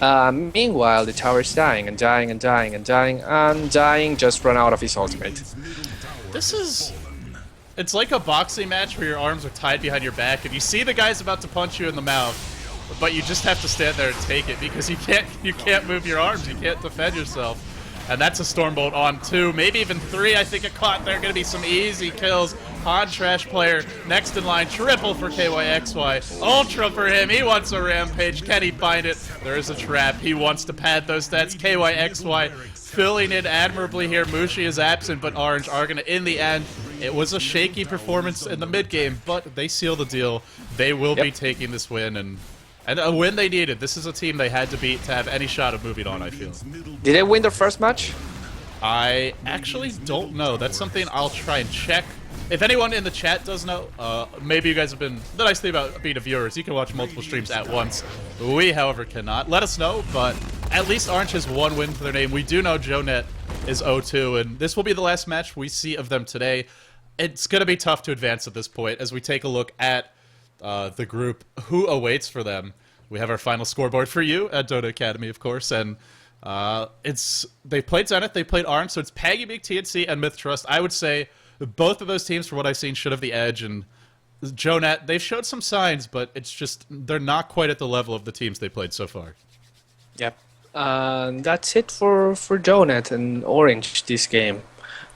Speaker 2: Meanwhile, the tower is dying and dying and dying and dying and dying. Just run out of his ultimate.
Speaker 1: It's like a boxing match where your arms are tied behind your back and you see the guy's about to punch you in the mouth, but you just have to stand there and take it because you can't move your arms, you can't defend yourself. And that's a Stormbolt on 2, maybe even 3. I think it caught. There are going to be some easy kills. Han Trash player next in line, triple for KYXY. Ultra for him, he wants a rampage. Can he find it? There is a trap. He wants to pad those stats. KYXY filling in admirably here. Mushi is absent, but Orange are going to, in the end, it was a shaky performance in the mid game, but they seal the deal. They will be taking this win, and a win they needed. This is a team they had to beat to have any shot of moving on, I feel.
Speaker 2: Did they win their first match?
Speaker 1: I actually don't know. That's something I'll try and check. If anyone in the chat does know, maybe you guys have been... The nice thing about being a viewer is you can watch multiple streams at once. We, however, cannot. Let us know, but at least Orange has 1 win to their name. We do know Joenet is 0-2, and this will be the last match we see of them today. It's going to be tough to advance at this point as we take a look at the group who awaits for them. We have our final scoreboard for you at Dota Academy, of course, and they played Zenith, they played Orange, so it's Paggy Big TNC and Myth Trust. I would say both of those teams, from what I've seen, should have the edge, and Joenet, they've showed some signs, but it's just they're not quite at the level of the teams they played so far.
Speaker 2: Yep. That's it for Joenet and Orange this game.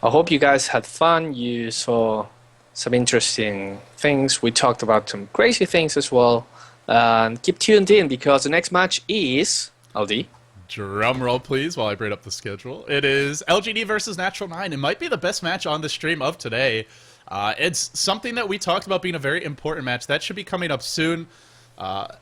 Speaker 2: I hope you guys had fun. You saw some interesting things. We talked about some crazy things as well. And keep tuned in because the next match is LD.
Speaker 1: Drum roll, please, while I bring up the schedule. It is LGD versus Natural 9. It might be the best match on the stream of today. It's something that we talked about being a very important match. That should be coming up soon.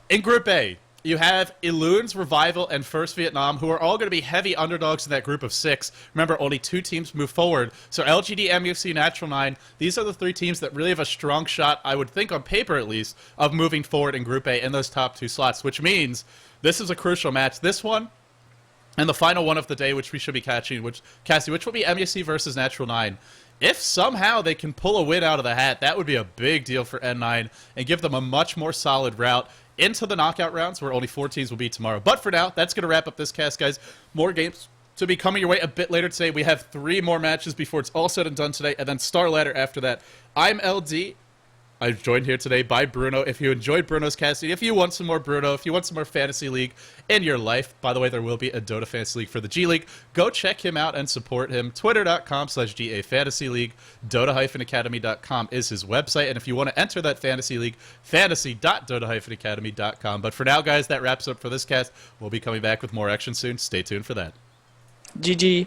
Speaker 1: In Group A, you have Eloon's Revival and First Vietnam, who are all going to be heavy underdogs in that group of 6. Remember, only 2 teams move forward. So LGD, MUFC, Natural 9, these are the 3 teams that really have a strong shot, I would think on paper at least, of moving forward in Group A in those top 2 slots, which means this is a crucial match. This one, and the final one of the day, which we should be catching, which will be MUFC versus Natural 9. If somehow they can pull a win out of the hat, that would be a big deal for N9 and give them a much more solid route into the knockout rounds, where only 4 teams will be tomorrow. But for now, that's going to wrap up this cast, guys. More games to be coming your way a bit later today. We have 3 more matches before it's all said and done today, and then Star Ladder after that. I'm LD. I'm joined here today by Bruno. If you enjoyed Bruno's casting, if you want some more Bruno, if you want some more Fantasy League in your life, by the way, there will be a Dota Fantasy League for the G League. Go check him out and support him. Twitter.com/GA Fantasy League. Dota-Academy.com is his website. And if you want to enter that Fantasy League, fantasy.dota-academy.com. But for now, guys, that wraps up for this cast. We'll be coming back with more action soon. Stay tuned for that.
Speaker 2: GG.